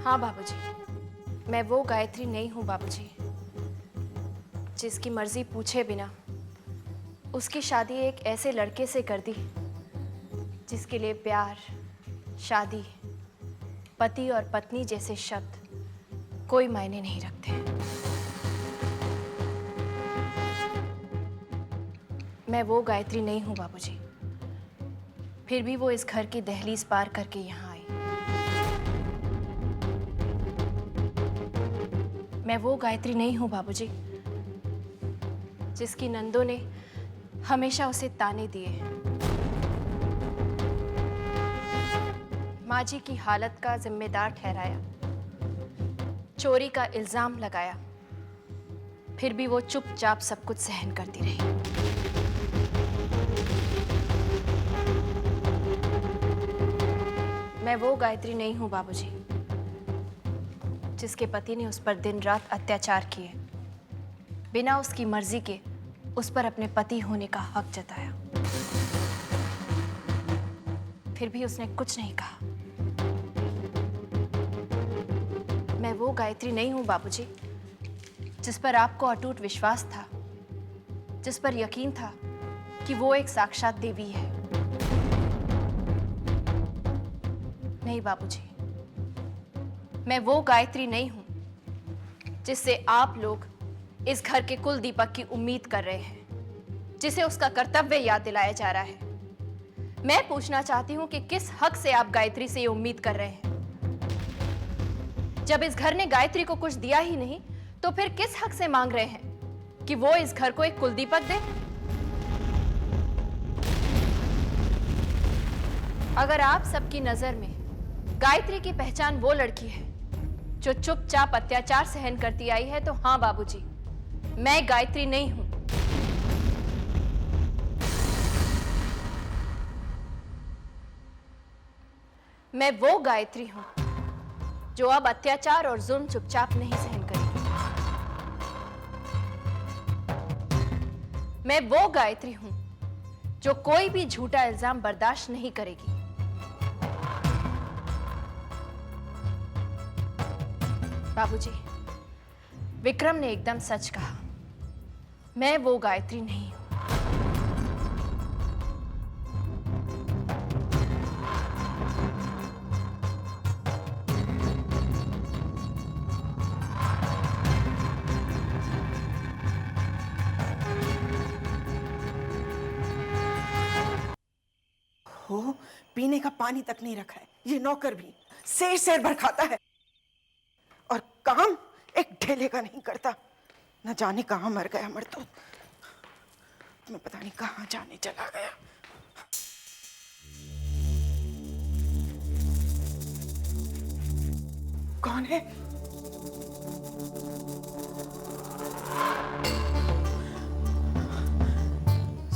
हाँ बाबूजी, मैं वो गायत्री नहीं हूँ बाबूजी, जिसकी मर्जी पूछे बिना उसकी शादी एक ऐसे लड़के से कर दी जिसके लिए प्यार, शादी, पति और पत्नी जैसे शब्द कोई मायने नहीं रखते। मैं वो गायत्री नहीं हूँ बाबूजी, फिर भी वो इस घर की दहलीज पार करके यहाँ आई। मैं वो गायत्री नहीं हूँ बाबूजी, जिसकी नंदों ने हमेशा उसे ताने दिए, माँ जी की हालत का जिम्मेदार ठहराया, चोरी का इल्जाम लगाया, फिर भी वो चुपचाप सब कुछ सहन करती रही। मैं वो गायत्री नहीं हूँ बाबूजी, जिसके पति ने उस पर दिन रात अत्याचार किए, बिना उसकी मर्जी के उस पर अपने पति होने का हक जताया, फिर भी उसने कुछ नहीं कहा। मैं वो गायत्री नहीं हूं बाबूजी, जिस पर आपको अटूट विश्वास था, जिस पर यकीन था कि वो एक साक्षात देवी है। नहीं बाबूजी, मैं वो गायत्री नहीं हूं जिससे आप लोग इस घर के कुल दीपक की उम्मीद कर रहे हैं, जिसे उसका कर्तव्य याद दिलाया जा रहा है। मैं पूछना चाहती हूं कि किस हक से आप गायत्री से ये उम्मीद कर रहे हैं? जब इस घर ने गायत्री को कुछ दिया ही नहीं, तो फिर किस हक से मांग रहे हैं कि वो इस घर को एक कुलदीपक दे? अगर आप सबकी नजर में गायत्री की पहचान वो लड़की है जो चुपचाप अत्याचार सहन करती आई है, तो हाँ बाबूजी, मैं गायत्री नहीं हूं। मैं वो गायत्री हूं जो अब अत्याचार और जुल्म चुपचाप नहीं सहन करेगी। मैं वो गायत्री हूं जो कोई भी झूठा इल्जाम बर्दाश्त नहीं करेगी। बाबूजी, विक्रम ने एकदम सच कहा, मैं वो गायत्री नहीं हूं। हो, पीने का पानी तक नहीं रखा है। ये नौकर भी शेर शेर भर खाता है और काम एक ढेले का नहीं करता। न जाने कहां मर गया मर तो। मैं पता नहीं कहां जाने चला गया। कौन है?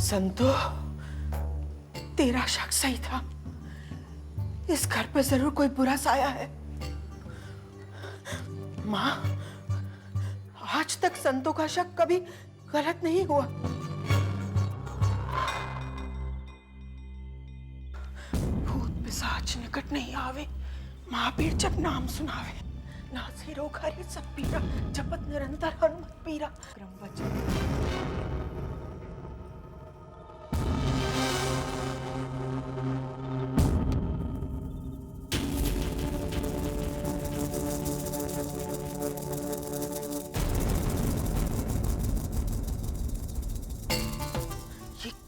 संतो, तेरा शक सही था। इस घर पे जरूर कोई बुरा साया है। माँ, आज तक संतों का शक कभी गलत नहीं हुआ। भूत पिशाच निकट नहीं आवे, महावीर जब नाम सुनावे। नासी रोग हरि सब पीरा, जपत निरंतर हनुमत पीरा। क्रम वचन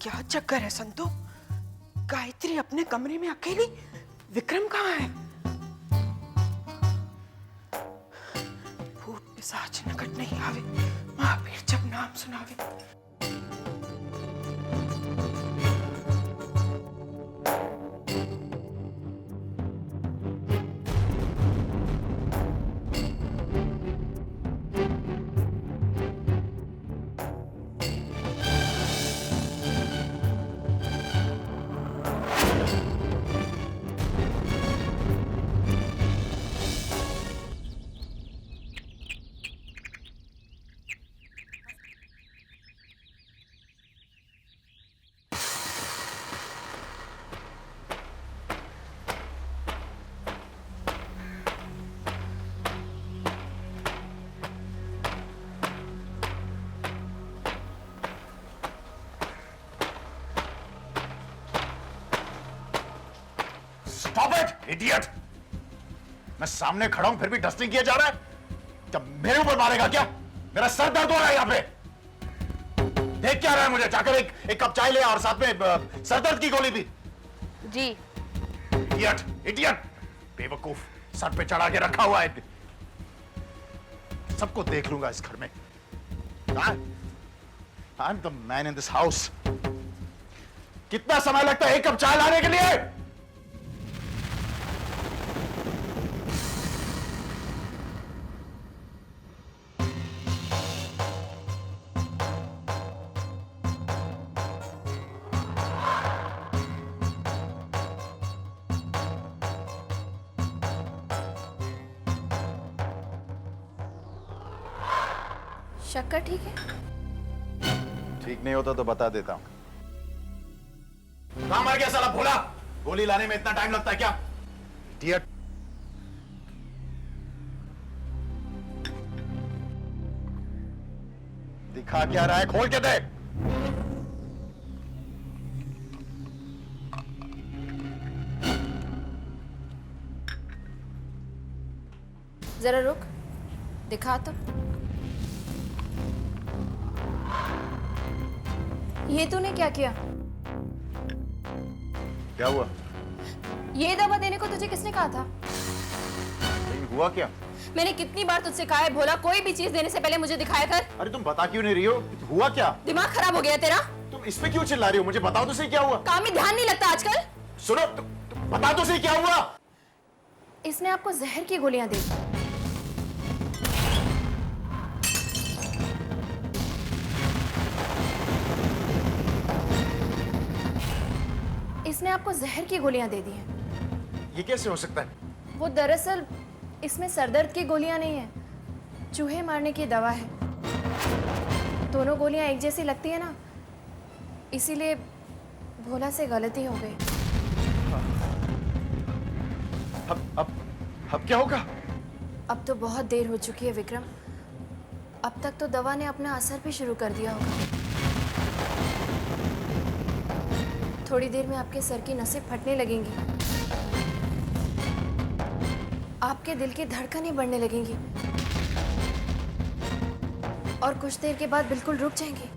क्या चक्कर है संतो? गायत्री अपने कमरे में अकेली, विक्रम कहाँ है? भूत पिशाच निकट नहीं आवे, महावीर जब नाम सुनावे। Stop it, idiot! मैं सामने खड़ा हूं फिर भी डस्टिंग किया जा रहा है? क्या मेरे ऊपर मारेगा क्या? मेरा सर दर्द हो रहा है यहाँ पे। देख क्या रहा है मुझे? जाकर एक कप चाय ले और साथ में सर दर्द की गोली भी। जी। इडियट, इडियट, बेवकूफ, सर पे चढ़ा के रखा हुआ है। सबको देख लूंगा इस घर में। I'm the man in this house. कितना समय लगता है एक कप चाय लाने के लिए? शक्कर ठीक है? ठीक नहीं होता तो बता देता हूं। कहां मर गया साला भोला? गोली लाने में इतना टाइम लगता है क्या? इडियट। दिखा क्या रहा है? खोल के देख। जरा रुक, दिखा तो। ये तूने क्या किया? क्या हुआ? ये दवा देने को तुझे किसने कहा था? नहीं हुआ क्या? मैंने कितनी बार तुझसे कहा है भोला, कोई भी चीज देने से पहले मुझे दिखाया कर। अरे तुम बता क्यों नहीं रही हो? हुआ क्या? दिमाग खराब हो गया तेरा? तुम इस पे क्यों चिल्ला रही हो? मुझे बताओ तो सही क्या हुआ? काम में ध्यान नहीं लगता आजकल? सुनो, बता तो सही क्या हुआ? इसने आपको जहर की गोलियां दी। इसने आपको जहर की गोलियां दे दी हैं। ये कैसे हो सकता है? वो दरअसल इसमें सरदर्द की गोलियां नहीं है, चूहे मारने की दवा है। दोनों गोलियां एक जैसी लगती है ना, इसीलिए भोला से गलती हो गई। अब क्या होगा? अब तो बहुत देर हो चुकी है विक्रम। अब तक तो दवा ने अपना असर भी शुरू कर दिया होगा। थोड़ी देर में आपके सर की नसें फटने लगेंगी, आपके दिल की धड़कनें बढ़ने लगेंगी और कुछ देर के बाद बिल्कुल रुक जाएंगी।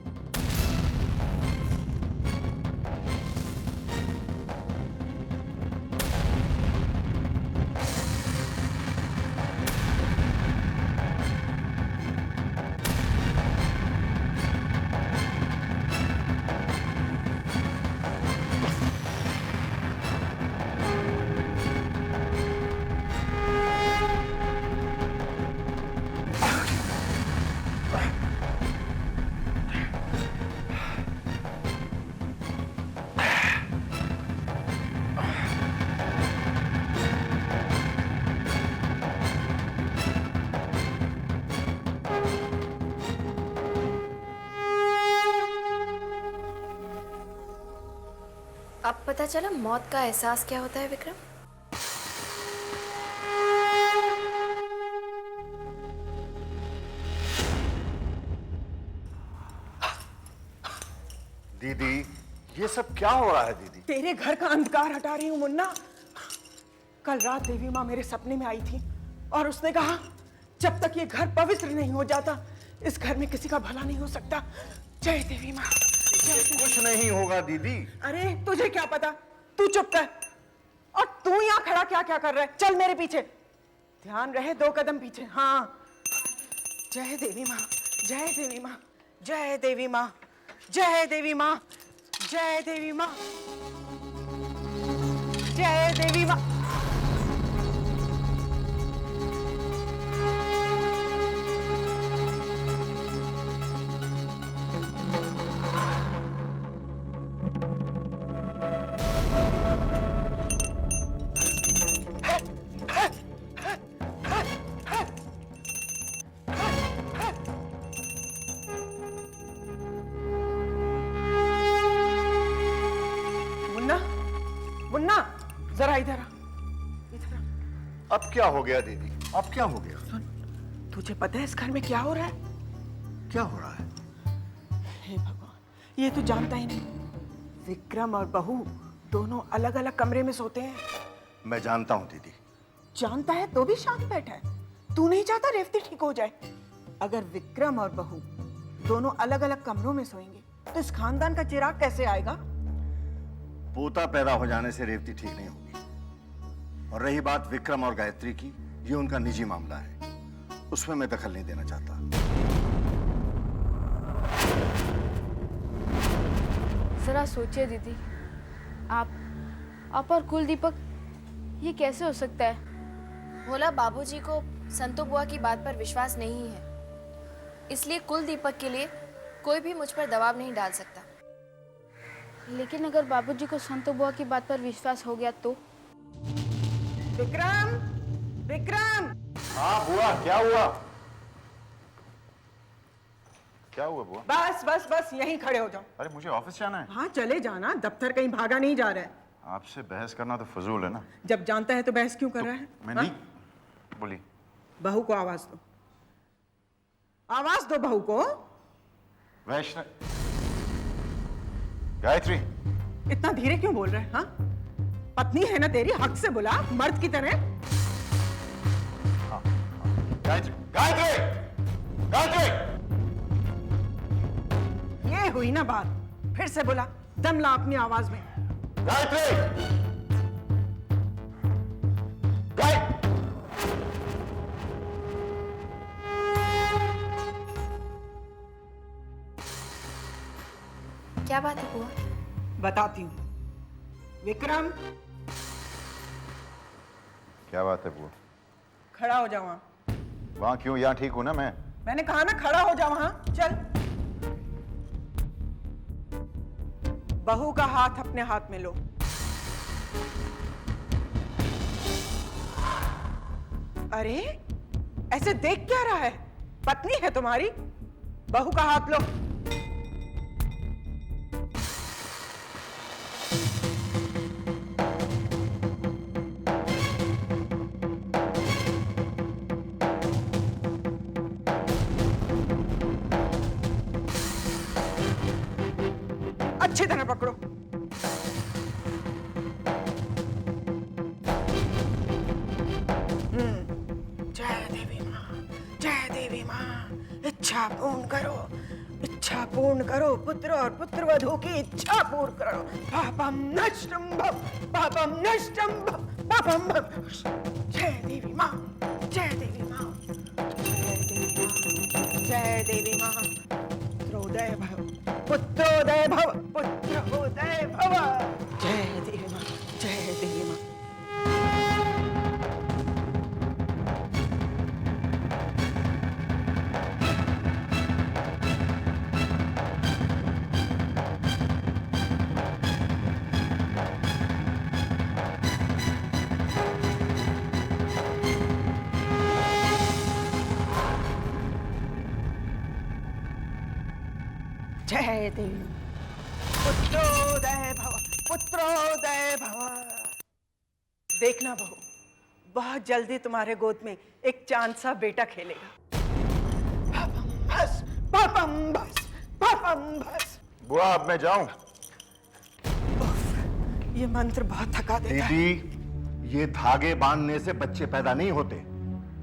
अब पता चला मौत का एहसास क्या होता है विक्रम। दीदी, ये सब क्या हो रहा है दीदी? तेरे घर का अंधकार हटा रही हूँ मुन्ना। कल रात देवी माँ मेरे सपने में आई थी और उसने कहा जब तक ये घर पवित्र नहीं हो जाता इस घर में किसी का भला नहीं हो सकता। जय देवी माँ। कुछ नहीं होगा दीदी। अरे तुझे क्या पता, तू चुप कर। और तू यहाँ खड़ा क्या क्या कर रहा है? चल मेरे पीछे, ध्यान रहे 2 कदम पीछे। हाँ, जय देवी माँ, जय देवी माँ, जय देवी माँ, जय देवी माँ, जय देवी माँ, जय देवी माँ। मुन्ना, जरा इधर आ, इधर आ। अब क्या हो गया दीदी? अब क्या हो गया? सुन, तुझे पता है इस घर में क्या हो रहा है? क्या हो रहा है? हे भगवान, ये तू जानता ही नहीं। विक्रम और बहू दोनों अलग अलग कमरे में सोते हैं। मैं जानता हूं दीदी। जानता है तो भी शांत बैठा है। तू नहीं चाहता रेवती ठीक हो जाए? अगर विक्रम और बहू दोनों अलग अलग कमरों में सोएंगे तो इस खानदान का चिराग कैसे आएगा? पोता पैदा हो जाने से रेवती ठीक नहीं होगी। और रही बात विक्रम और गायत्री की, ये उनका निजी मामला है, उसमें मैं दखल नहीं देना चाहता। जरा सोचिए दीदी, आप और कुलदीपक, ये कैसे हो सकता है? भोला बाबूजी को संतू बुआ की बात पर विश्वास नहीं है, इसलिए कुलदीपक के लिए कोई भी मुझ पर दबाव नहीं डाल सकता। लेकिन अगर बाबूजी को संतू बुआ की बात पर विश्वास हो गया तो? विक्रम, विक्रम! हाँ बुआ, क्या हुआ? क्या हुआ बुआ? बस बस बस, यहीं खड़े हो जाओ। अरे मुझे ऑफिस जाना है। हाँ चले जाना, दफ्तर कहीं भागा नहीं जा रहा है। आपसे बहस करना तो फजूल है ना। जब जानता है तो बहस क्यों कर रहा है? मैं हाँ? नहीं बोली। बहू को आवाज दो, आवाज दो बहू को। वैष्णव, गायत्री, इतना धीरे क्यों बोल रहे हैं? हाँ, पत्नी है ना तेरी, हक से बुला, मर्द की तरह। गायत्री, गायत्री, गायत्री! ये हुई ना बात, फिर से बुला, दम ला अपनी आवाज में। गायत्री! क्या बात है बुआ? बताती हूँ। विक्रम, क्या बात है बुआ? खड़ा हो जाओ वहां। वहां क्यों? यहाँ ठीक हूं ना मैं। मैंने कहा ना खड़ा हो जाओ वहां। चल। बहू का हाथ अपने हाथ में लो। अरे ऐसे देख क्या रहा है? पत्नी है तुम्हारी, बहू का हाथ लो। अच्छी तरह पकड़ो। जय देवी माँ, जय देवी माँ। इच्छा पूर्ण करो, इच्छा पूर्ण करो, पुत्र और पुत्रवधू की इच्छा पूर्ण करो। पापम नष्टम भव, पापम नष्टम भव, पापम भव। जय देवी माँ, जय देवी माँ, जय देवी माँ। पुत्रोदय भव, पुत्रोदय भव, पुत्रोदय भव। जय देवी माँ, जय देवी माँ। जय देवी, पुत्रोदय भव, पुत्रोदय भव। देखना बहू, बहुत जल्दी तुम्हारे गोद में एक चांद सा बेटा खेलेगा। पापम भस, पापम भस, पापम भस। बुआ अब मैं जाऊं? ये मंत्र बहुत थका देता है। दीदी, ये धागे बांधने से बच्चे पैदा नहीं होते,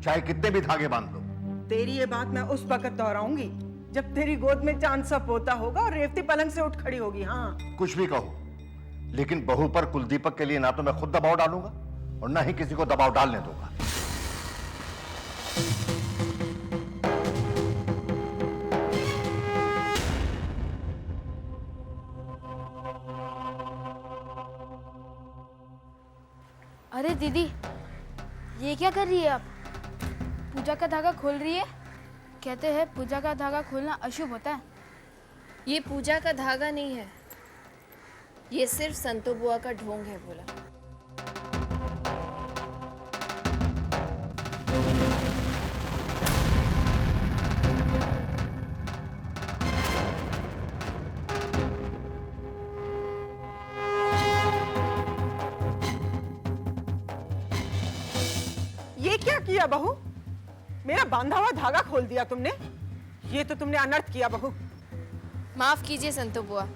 चाहे कितने भी धागे बांध लो। तेरी ये बात मैं उस वक्त दोहराऊंगी जब तेरी गोद में चांद सा पोता होगा और रेवती पलंग से उठ खड़ी होगी। हाँ, कुछ भी कहो, लेकिन बहू पर कुलदीपक के लिए ना तो मैं खुद दबाव डालूंगा और ना ही किसी को दबाव डालने दूंगा। अरे दीदी, ये क्या कर रही है आप? पूजा का धागा खोल रही है। कहते हैं पूजा का धागा खोलना अशुभ होता है। ये पूजा का धागा नहीं है, ये सिर्फ संतू बुआ का ढोंग है भोला। ये क्या किया बहू? मेरा बांधा हुआ धागा खोल दिया तुमने। ये तो तुमने अनर्थ किया बहू। माफ कीजिए संतू बुआ,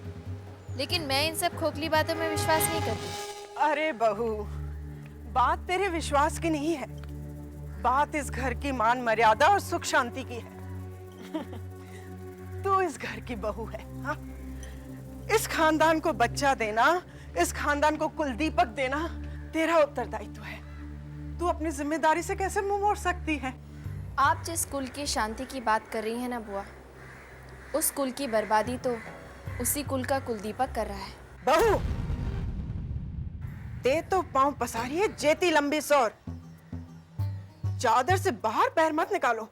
लेकिन मैं इन सब खोखली बातों में विश्वास नहीं करती। अरे बहू, बात तेरे विश्वास की नहीं है, बात इस घर की मान मर्यादा और सुख शांति की है। तू इस घर की बहू है, हाँ? इस खानदान को बच्चा देना, इस खानदान को कुलदीपक देना तेरा उत्तरदायित्व है। तू अपनी जिम्मेदारी से कैसे मुंह मोड़ सकती है? आप जिस कुल की शांति की बात कर रही हैं ना बुआ, उस कुल की बर्बादी तो उसी कुल का कुलदीपक कर रहा है। बहू, ते तो पांव पसारी है, जेती लंबी सौर। चादर से बाहर पैर मत निकालो।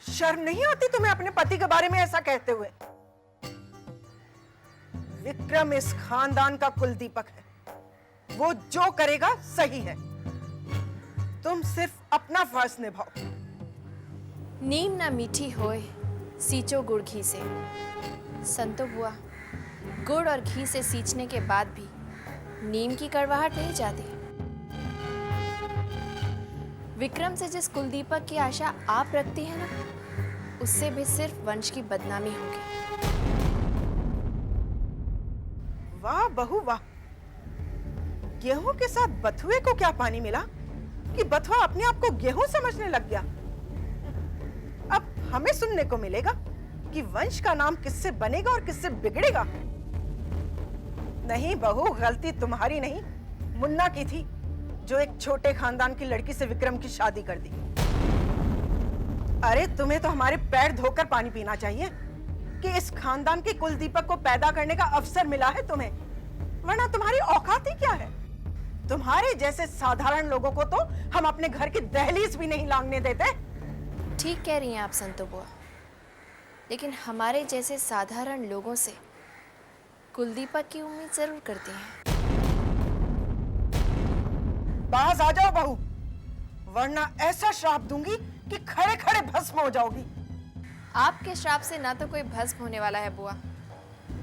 शर्म नहीं आती तुम्हें अपने पति के बारे में ऐसा कहते हुए? विक्रम इस खानदान का कुलदीपक है, वो जो करेगा सही है। तुम सिर्फ अपना फर्ज निभाओ। नीम ना मीठी होए सींचो गुड़ घी से। संतो बुआ, गुड़ और घी से सींचने के बाद भी नीम की कड़वाहट नहीं जाती। विक्रम से जिस कुलदीपक की आशा आप रखती हैं ना, उससे भी सिर्फ वंश की बदनामी होगी। वाह बहू वाह, गेहूं के साथ बथुए को क्या पानी मिला कि बथुआ अपने आप को गेहूं समझने लग गया। अब हमें सुनने को मिलेगा कि वंश का नाम किससे बनेगा और किससे बिगड़ेगा। नहीं बहू, गलती तुम्हारी नहीं, मुन्ना की थी, जो एक छोटे खानदान की लड़की से विक्रम की शादी कर दी। अरे तुम्हें तो हमारे पैर धोकर पानी पीना चाहिए कि इस खानदान के कुलदीपक को पैदा करने का अवसर मिला है तुम्हें, वरना तुम्हारी औकात ही क्या है? तुम्हारे जैसे साधारण लोगों को तो हम अपने घर की दहलीज भी नहीं लांघने देते। ठीक कह रही हैं आप संतो बुआ, लेकिन हमारे जैसे साधारण लोगों से कुलदीपक की उम्मीद जरूर करते हैं। बाज आ जाओ बहू, वरना ऐसा श्राप दूंगी कि खड़े खड़े भस्म हो जाओगी। आपके श्राप से ना तो कोई भस्म होने वाला है बुआ,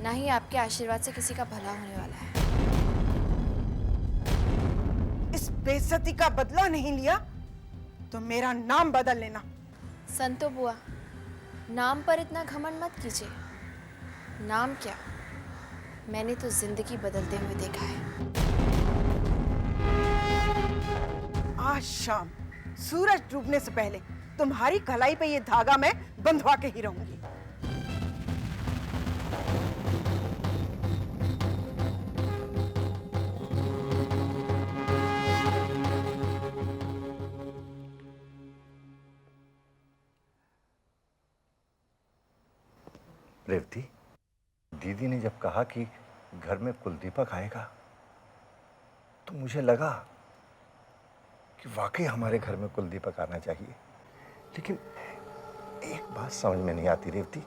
ना ही आपके आशीर्वाद से किसी का भला होने वाला है। इस बेइज्जती का बदला नहीं लिया तो मेरा नाम बदल लेना। संतो बुआ, नाम पर इतना घमंड मत कीजिए। नाम क्या, मैंने तो जिंदगी बदलते हुए देखा है। आज शाम सूरज डूबने से पहले तुम्हारी कलाई पे ये धागा मैं बंधवा के ही रहूंगी। रेवती, दीदी ने जब कहा कि घर में कुलदीपक आएगा तो मुझे लगा कि वाकई हमारे घर में कुलदीपक आना चाहिए। लेकिन एक बात समझ में नहीं आती रेवती,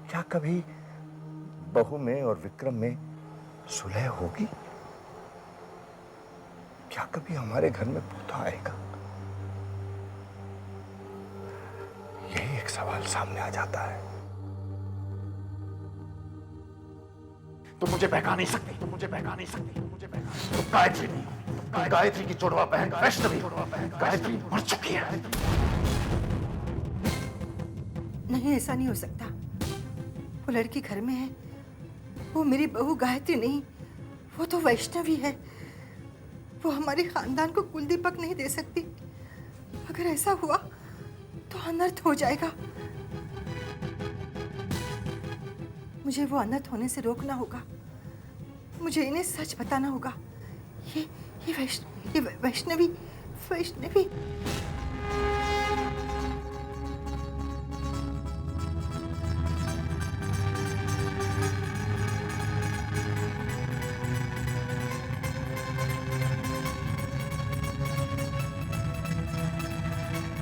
क्या कभी बहू में और विक्रम में सुलह होगी? क्या कभी हमारे घर में पोता आएगा? यही एक सवाल सामने आ जाता है। तुम मुझे बहका नहीं सकती, तुम मुझे बहका नहीं सकती, तुम मुझे बहका नहीं सकती। तुम गायत्री नहीं हो, तुम गायत्री की जुड़वा बहन वैष्णवी। गायत्री मर चुकी है। नहीं, ऐसा नहीं हो सकता। वो लड़की घर में है, वो मेरी बहू गायत्री नहीं, वो तो वैष्णवी है। वो हमारे खानदान को कुलदीपक नहीं दे सकती। अगर ऐसा हुआ तो अनर्थ हो जाएगा। मुझे वो अनर्थ होने से रोकना होगा। मुझे इन्हें सच बताना होगा। ये वैष्णवी वैष्णवी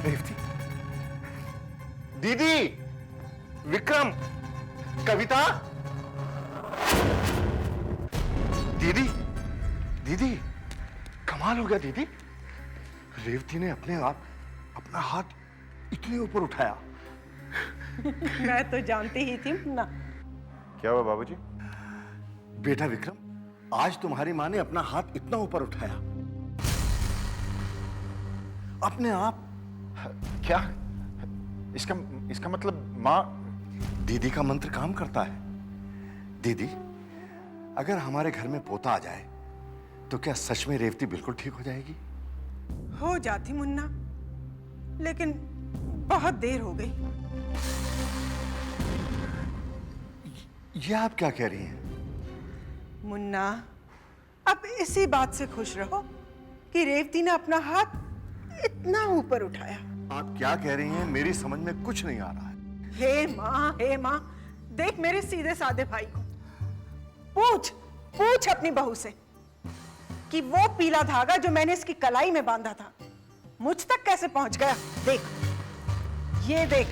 रेवती, दीदी, विक्रम, कविता, दीदी, दीदी, कमाल हो गया दीदी। रेवती ने अपना हाथ इतने ऊपर उठाया। मैं तो जानती ही थी ना। क्या हुआ बाबूजी? बेटा विक्रम, आज तुम्हारी माँ ने अपना हाथ इतना ऊपर उठाया। अपने आप। क्या? इसका मतलब माँ। दीदी का मंत्र काम करता है। दीदी, अगर हमारे घर में पोता आ जाए तो क्या सच में रेवती बिल्कुल ठीक हो जाएगी? हो जाती मुन्ना, लेकिन बहुत देर हो गई। ये आप क्या कह रही हैं? मुन्ना, अब इसी बात से खुश रहो कि रेवती ने अपना हाथ इतना ऊपर उठाया। आप क्या कह रही हैं? मेरी समझ में कुछ नहीं आ रहा है। हे माँ, देख मेरे सीधे साधे भाई को। पूछ अपनी बहू से कि वो पीला धागा जो मैंने इसकी कलाई में बांधा था मुझ तक कैसे पहुंच गया। देख, ये देख।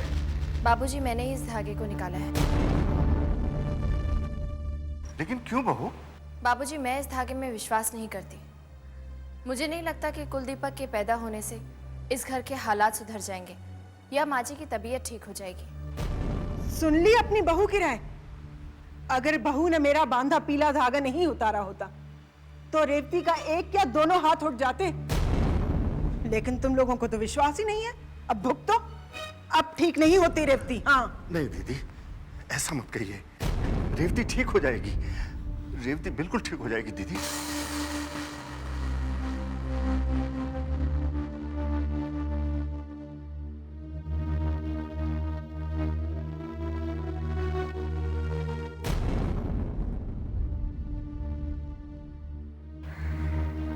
बाबूजी, मैंने ही इस धागे को निकाला है। लेकिन क्यों बहू? बाबूजी, मैं इस धागे में विश्वास नहीं करती। मुझे नहीं लगता कि कुलदीपक के पैदा होने से इस घर के हालात सुधर जाएंगे या माँ जी की तबीयत ठीक हो जाएगी। सुन ली अपनी बहू की राय? अगर बहू ने मेरा बांधा पीला धागा नहीं उतारा होता तो रेवती का एक या दोनों हाथ उठ जाते। लेकिन तुम लोगों को तो विश्वास ही नहीं है। अब भुगतो, अब ठीक नहीं होती रेवती। हाँ नहीं दीदी, ऐसा मत कहिए। रेवती ठीक हो जाएगी, रेवती बिल्कुल ठीक हो जाएगी दीदी।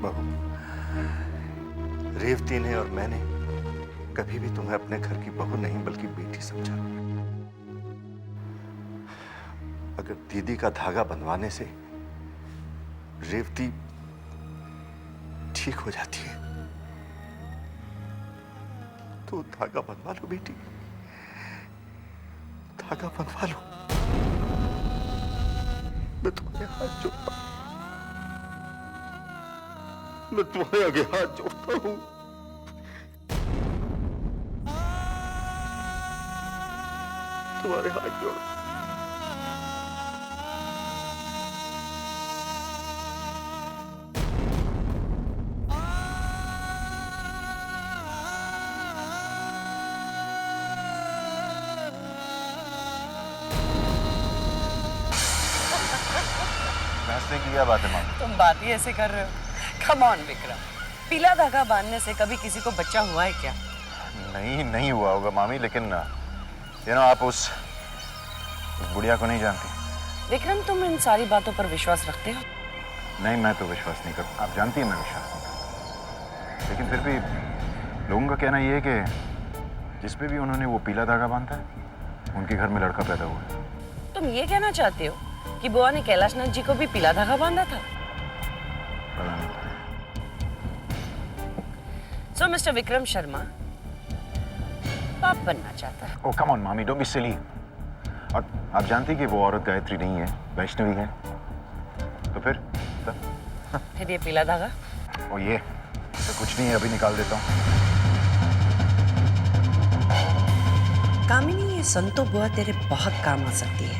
बहू, रेवती ने और मैंने कभी भी तुम्हें अपने घर की बहू नहीं बल्कि बेटी समझा। अगर दीदी का धागा बंधवाने से रेवती ठीक हो जाती है तो धागा बंधवा लो बेटी, धागा बंधवा लो। मैं तुम्हारे हाथ जोड़ता हूं, मैं तुम्हारे आगे हाथ जोड़ता हूं। तुम्हारे हाथ जोड़। हंसने की क्या बात है मामा? तुम बात ही ऐसे कर रहे हो। कम ऑन विक्रम, पीला धागा बांधने से कभी किसी को बच्चा हुआ है क्या? नहीं हुआ होगा मामी, लेकिन आप उस बुढ़िया को नहीं जानती। विक्रम, तुम इन सारी बातों पर विश्वास रखते हो? नहीं, मैं तो विश्वास नहीं करता। आप जानती हैं मैं विश्वास नहीं करता, लेकिन फिर भी लोगों का कहना यह है कि जिस पे भी उन्होंने वो पीला धागा बांधा है उनके घर में लड़का पैदा हुआ है। तुम ये कहना चाहते हो कि बुआ ने कैलाशनाथ जी को भी पीला धागा बांधा था? पता नहीं। सो मिस्टर विक्रम शर्मा बाप बनना चाहता है। ओह कम ऑन मामी, डोंट बी सिली। और आप जानती कि वो औरत गायत्री नहीं है, वैष्णवी है। तो फिर ये पीला धागा? और ये तो कुछ नहीं है, अभी निकाल देता हूँ। कामिनी, ये संतो बुआ तेरे बहुत काम आ सकती है।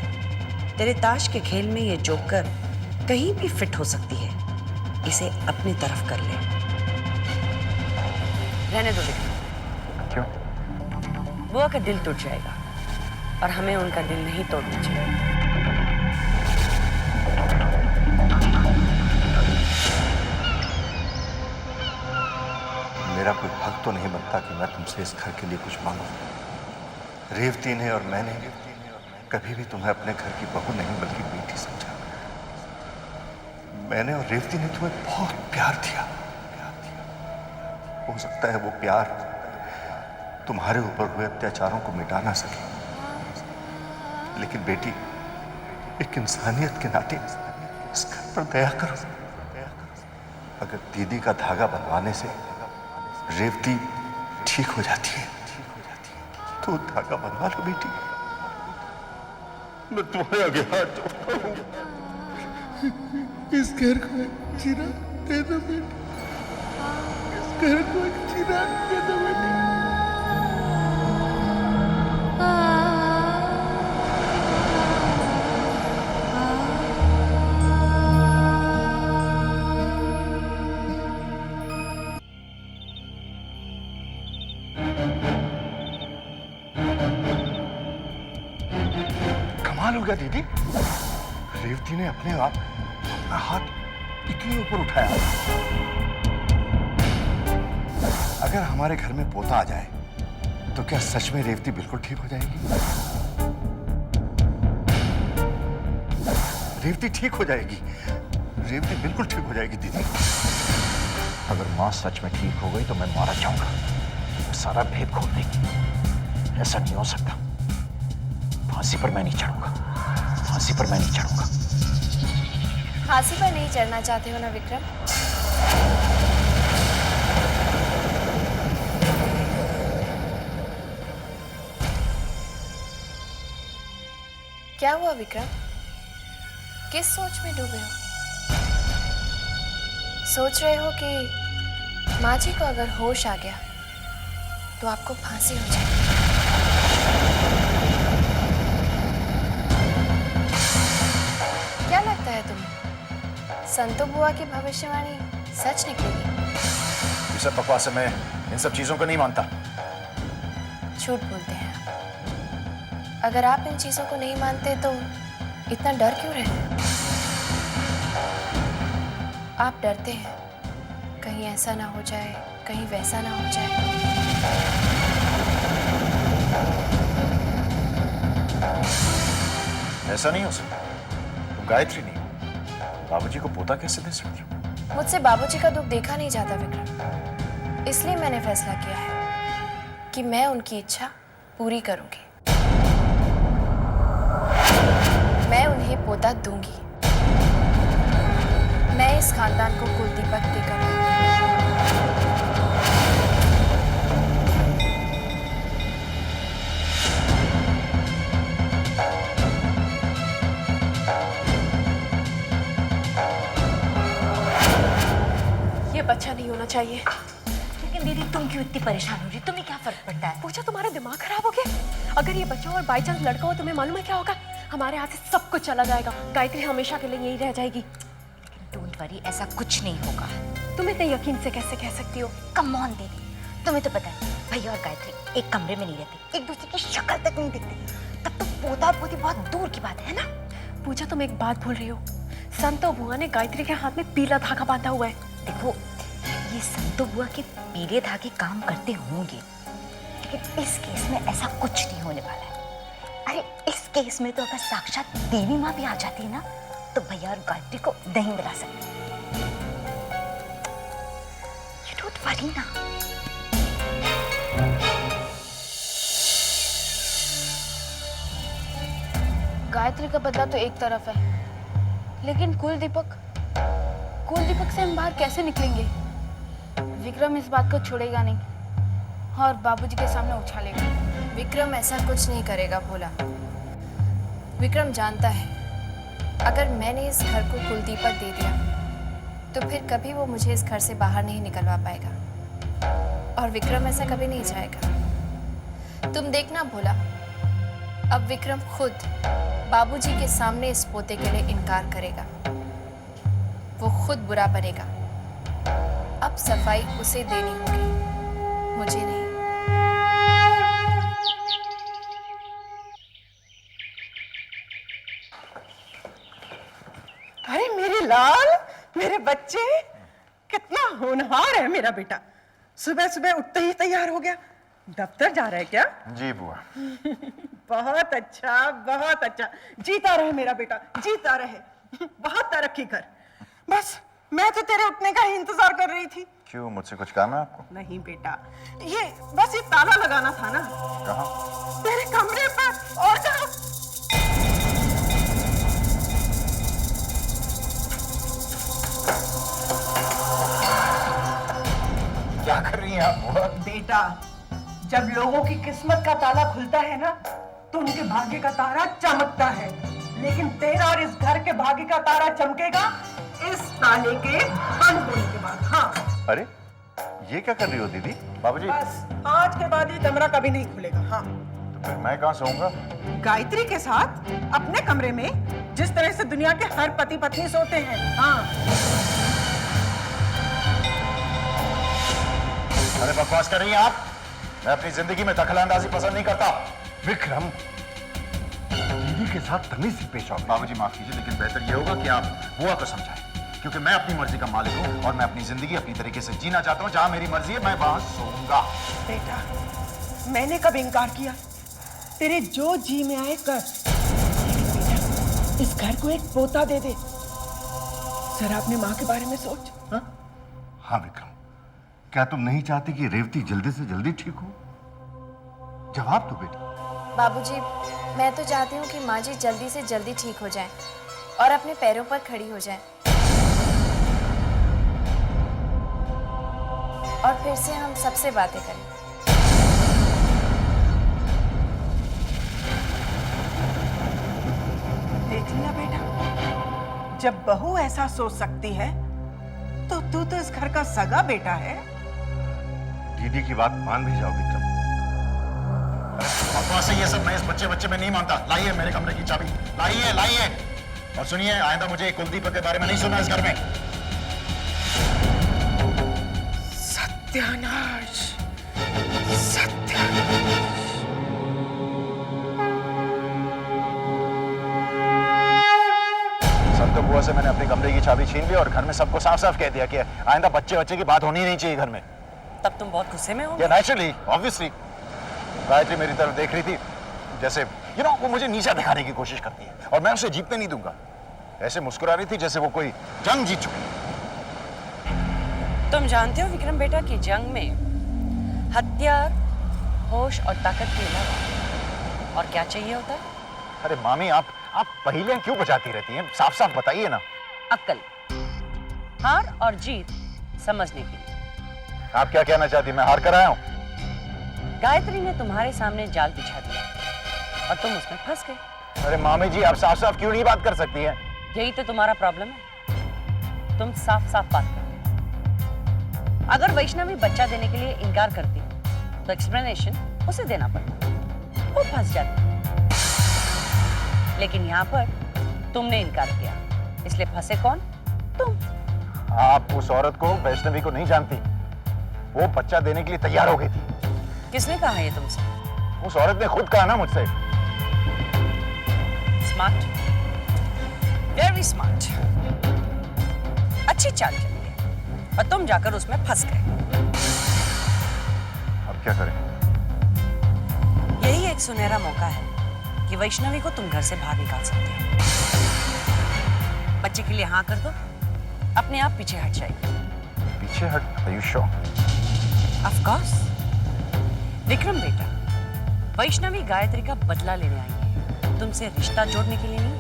तेरे ताश के खेल में ये जोकर कहीं भी फिट हो सकती है। इसे अपनी तरफ कर ले। रहने दो विक्रम। क्यों? बुआ का दिल टूट जाएगा और हमें उनका दिल नहीं तोड़ना चाहिए। मेरा कोई हक तो नहीं बनता कि मैं तुमसे इस घर के लिए कुछ मांगू। रेवती ने और मैंने कभी भी तुम्हें अपने घर की बहू नहीं बल्कि बेटी समझा। मैंने और रेवती ने तुम्हें बहुत प्यार दिया। हो सकता है वो प्यार तुम्हारे ऊपर हुए अत्याचारों को मिटा ना सके, लेकिन बेटी, एक इंसानियत के नाते इस घर पर दया करो। अगर दीदी का धागा बंधवाने से रेवती ठीक हो जाती है तो धागा बंधवा लो बेटी। मैं तुम्हारे आगे हाथ जोड़ता हूं। इस घर को जीना दे दो बेटी, इस घर को जीना दे दो बेटी। कमाल हो गया दीदी, रेवती ने अपने आप अपना हाथ इतनी ऊपर उठाया। अगर हमारे घर में पोता आ जाए तो क्या सच में रेवती बिल्कुल ठीक हो जाएगी? रेवती ठीक हो जाएगी, रेवती बिल्कुल ठीक हो जाएगी दीदी। अगर माँ सच में ठीक हो गई तो मैं मारा जाऊंगा, वो सारा भेद खोल देगी। ऐसा नहीं हो सकता। फांसी पर मैं नहीं चढ़ूंगा, फांसी पर मैं नहीं चढ़ूंगा। फांसी पर नहीं चढ़ना चाहते हो ना विक्रम? क्या हुआ विक्रम? किस सोच में डूबे हो? सोच रहे हो कि माँ जी को अगर होश आ गया तो आपको फांसी हो जाएगी। क्या लगता है तुम्हें, संतो बुआ की भविष्यवाणी सच निकलेगी? ये सब बकवास है, मैं इन सब चीजों को नहीं मानता। झूठ बोलते हैं आप। अगर आप इन चीजों को नहीं मानते तो इतना डर क्यों रहे? आप डरते हैं कहीं ऐसा ना हो जाए, कहीं वैसा ना हो जाए। ऐसा नहीं हो सकता। तुम गायत्री नहीं हो, बाबूजी को पोता कैसे दे सकती हो? मुझसे बाबूजी का दुख देखा नहीं जाता विक्रम, इसलिए मैंने फैसला किया है कि मैं उनकी इच्छा पूरी करूंगी। मैं उन्हें पोता दूंगी। मैं इस खानदान को कुलदीपक देकर रहूंगी। ये बच्चा नहीं होना चाहिए। लेकिन दीदी तुम क्यों इतनी परेशान हो रही? तुम्हें क्या फर्क पड़ता है? पूजा, तुम्हारा दिमाग खराब हो गया? अगर ये बच्चा और बाई चांस लड़का हो, तुम्हें मालूम है क्या होगा? हमारे हाथ से सब कुछ चला जाएगा। गायत्री हमेशा के लिए यही रह जाएगी। डोंट वरी, ऐसा कुछ नहीं होगा। तुम इतने यकीन से कैसे कह सकती हो? कम ऑन दीदी, तुम्हें तो पता है भैया और गायत्री एक कमरे में नहीं रहते, एक दूसरे की शक्ल तक नहीं दिखते। तब तो पोता और पोती बहुत दूर की बात है ना। पूजा, तुम एक बात भूल रही हो। संतो बुआ ने गायत्री के हाथ में पीला धागा बांधा हुआ है। देखो, ये संतो बुआ के पीले धागे काम करते होंगे, लेकिन इस केस में ऐसा कुछ नहीं होने वाला है। अरे इस केस में तो अगर साक्षात देवी माँ भी आ जाती है ना, तो भैया और गायत्री को नहीं मिला सकती। You don't worry ना। गायत्री का बदला तो एक तरफ है, लेकिन कुलदीपक से हम बाहर कैसे निकलेंगे? विक्रम इस बात को छोड़ेगा नहीं और बाबूजी के सामने उछालेगा। विक्रम ऐसा कुछ नहीं करेगा भोला। विक्रम जानता है अगर मैंने इस घर को कुलदीपक दे दिया तो फिर कभी वो मुझे इस घर से बाहर नहीं निकलवा पाएगा, और विक्रम ऐसा कभी नहीं चाहेगा। तुम देखना भोला, अब विक्रम खुद बाबूजी के सामने इस पोते के लिए इनकार करेगा। वो खुद बुरा बनेगा। अब सफाई उसे देनी होगी, मुझे नहीं। अरे मेरे लाल, मेरे बच्चे, कितना होनहार है मेरा बेटा। सुबह सुबह उठते ही तैयार हो गया। दफ्तर जा रहा है क्या? जी बुआ। बहुत अच्छा, बहुत अच्छा। जीता रहे मेरा बेटा, जीता रहे। बहुत तरक्की कर। बस मैं तो तेरे उठने का ही इंतजार कर रही थी। क्यों, मुझसे कुछ काम है आपको? नहीं बेटा, ये बस ये ताला लगाना था ना। कहाँ? तेरे कमरे पर। और कहाँ? क्या कर रही हैं आप बुआ? बेटा, जब लोगों की किस्मत का ताला खुलता है ना, तो उनके भाग्य का तारा चमकता है। लेकिन तेरा और इस घर के भाग्य का तारा चमकेगा इस ताले के बंद होने के बाद। हाँ। अरे ये क्या कर रही हो दीदी? बाबूजी, बस आज के बाद ये कमरा कभी नहीं खुलेगा। हाँ। तो फिर मैं कहाँ सोऊंगा? गायत्री के साथ अपने कमरे में, जिस तरह से दुनिया के हर पति पत्नी सोते हैं। हाँ। अरे बकवास कर रही हैं आप। मैं अपनी जिंदगी में दखलंदाजी पसंद नहीं करता। विक्रम, दीदी के साथ तमीज से पेश आओ। बाबूजी माफ कीजिए, लेकिन बेहतर ये होगा कि आप बुआ को समझाएं। क्योंकि मैं अपनी मर्जी का मालिक हूं और मैं अपनी जिंदगी अपनी तरीके से जीना चाहता हूं। जहां मेरी मर्जी है मैं वहां सोऊंगा। बेटा, मैंने कब इनकार किया? तेरे जो जी में आए कर। लेकिन बेटा, इस घर को एक पोता दे दे। जरा अपने माँ के बारे में सोच। हाँ विक्रम, क्या तुम नहीं चाहती कि रेवती जल्दी से जल्दी ठीक हो? जवाब दो बेटा। बाबूजी, मैं तो चाहती हूँ कि माँ जी जल्दी से जल्दी ठीक हो जाएं और अपने पैरों पर खड़ी हो जाएं। और फिर से हम सबसे बातें करें। देख लिया बेटा, जब बहू ऐसा सोच सकती है तो तू तो इस घर का सगा बेटा है। दीदी की बात मान भी जाओ विक्रम। बकवास है ये सब, मैं इस बच्चे में नहीं मानता। लाइए मेरे कमरे की चाबी, लाइए। और सुनिए, आइंदा मुझे कुलदीप के बारे में नहीं सुनना इस घर में। सत्यानाश। संतो बुआ से मैंने अपने कमरे की चाबी छीन ली और घर में सबको साफ साफ कह दिया कि आइंदा बच्चे की बात होनी नहीं चाहिए घर में। तब तुम बहुत गुस्से में हो। Naturally, obviously. गायत्री मेरी तरफ देख रही थी जैसे वो मुझे नीचा दिखाने की कोशिश करती है और मैं उसे जीतने नहीं दूंगा। ऐसे मुस्कुरा रही थी जैसे वो कोई जंग जीत चुकी है। तुम जानते हो विक्रम बेटा कि जंग में हथियार, होश और ताकत के अलावा और क्या चाहिए होता है? अरे मामी, आप पहेलियां क्यों बजाती रहती हैं? साफ साफ बताइए ना। अक्ल, हार और जीत समझने के लिए। आप क्या कहना चाहती? मैं हार कर आया हूं। गायत्री ने तुम्हारे सामने जाल बिछा दिया और तुम उसमें फंस गए। अरे मामी जी, आप साफ साफ क्यों नहीं बात कर सकती हैं? यही तो तुम्हारा प्रॉब्लम है, तुम साफ साफ बात करो। अगर वैष्णवी बच्चा देने के लिए इनकार करती तो एक्सप्लेनेशन उसे देना पड़ता, वो फंस जाती। लेकिन यहाँ पर तुमने इनकार किया, इसलिए फंसे कौन? तुम। आप उस औरत को, वैष्णवी को नहीं जानती। वो बच्चा देने के लिए तैयार हो गई थी। किसने कहा ये तुमसे? उस औरत ने खुद कहा ना मुझसे। Smart, very smart. अच्छी चाल चली है और तुम जाकर उसमें फंस गए। अब क्या करें? यही एक सुनहरा मौका है कि वैष्णवी को तुम घर से बाहर निकाल सकते हो। बच्चे के लिए हाँ कर दो, अपने आप पीछे हट जाएगी। पीछे हट? Are you sure? Of course। Vikram बेटा, वैष्णवी गायत्री का बदला लेने आई है, तुमसे रिश्ता जोड़ने के लिए नहीं।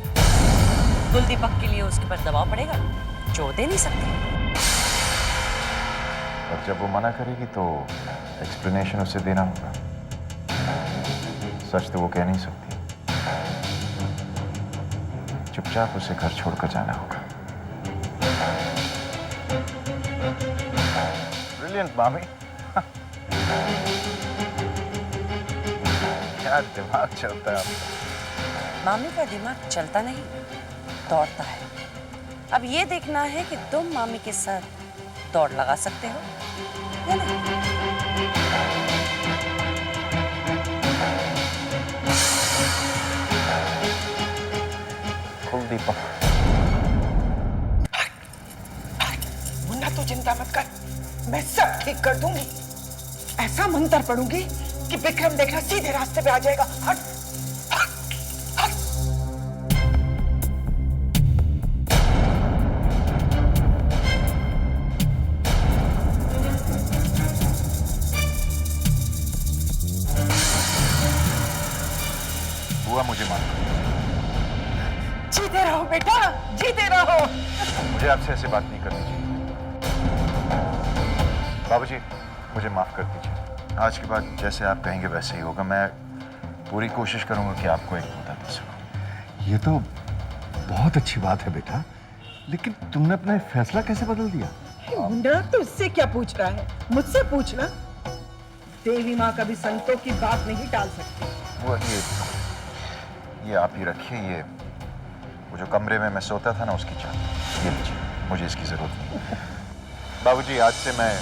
कुलदीपक के लिए उसके पर दबाव पड़ेगा जो दे नहीं सकती। और जब वो मना करेगी तो एक्सप्लेनेशन उसे देना होगा। सच तो वो कह नहीं सकती। चुपचाप उसे घर छोड़कर जाना होगा। ब्रिलियंट मामी। क्या दिमाग चलता है आपका। मामी का दिमाग चलता नहीं, दौड़ता है। अब ये देखना है कि तुम मामी के साथ दौड़ लगा सकते हो या नहीं। कुलदीपक, मुन्ना तू चिंता मत कर, मैं सब ठीक कर दूंगी। ऐसा मंत्र पढ़ूंगी कि विक्रम देखना सीधे रास्ते पे आ जाएगा। हट, हट, हट। बुआ मुझे माफ करो। जीते रहो बेटा, जीते रहो। मुझे आपसे ऐसे बात नहीं करनी चाहिए। बाबूजी, मुझे माफ कर दीजिए। आज के बाद जैसे आप कहेंगे वैसे ही होगा। मैं पूरी कोशिश करूंगा कि आपको एक पोता दे सकूं। ये तो बहुत अच्छी बात है बेटा, लेकिन तुमने अपना फैसला कैसे बदल दिया? मुन्ना तो उससे क्या पूछ रहा है, मुझसे पूछना। देवी माँ कभी संतों की बात नहीं टाल सकती। वो ये आप ही रखिए। ये वो जो कमरे में मैं सोता था ना, उसकी चाबी ये लीजिए, मुझे इसकी जरूरत नहीं। बाबूजी, आज से मैं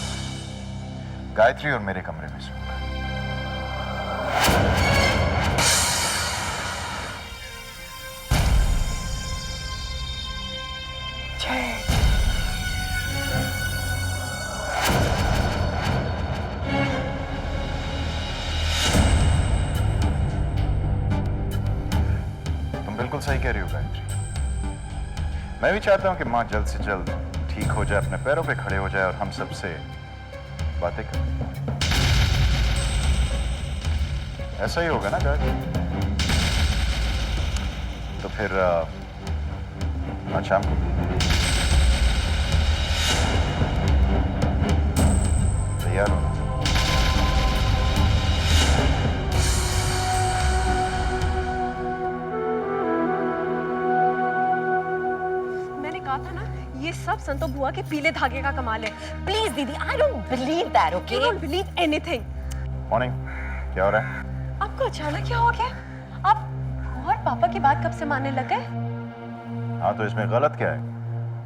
गायत्री और मेरे कमरे में सोऊंगा। जय सही कह रही हो गायत्री। मैं भी चाहता हूं कि माँ जल्द से जल्द ठीक हो जाए, अपने पैरों पे खड़े हो जाए और हम सबसे बातें करें। ऐसा ही होगा ना गायत्री? तो फिर आज शाम को तैयार हो। मैंने कहा था ना, ये सब संतो बुआ के पीले धागे का कमाल है। प्लीज दीदी, I don't believe that, You okay? don't believe anything. Morning, क्या हो रहा है? आपको अचानक क्या हो गया? आप और पापा की बात कब से मानने लग गए? हाँ, तो इसमें गलत क्या है?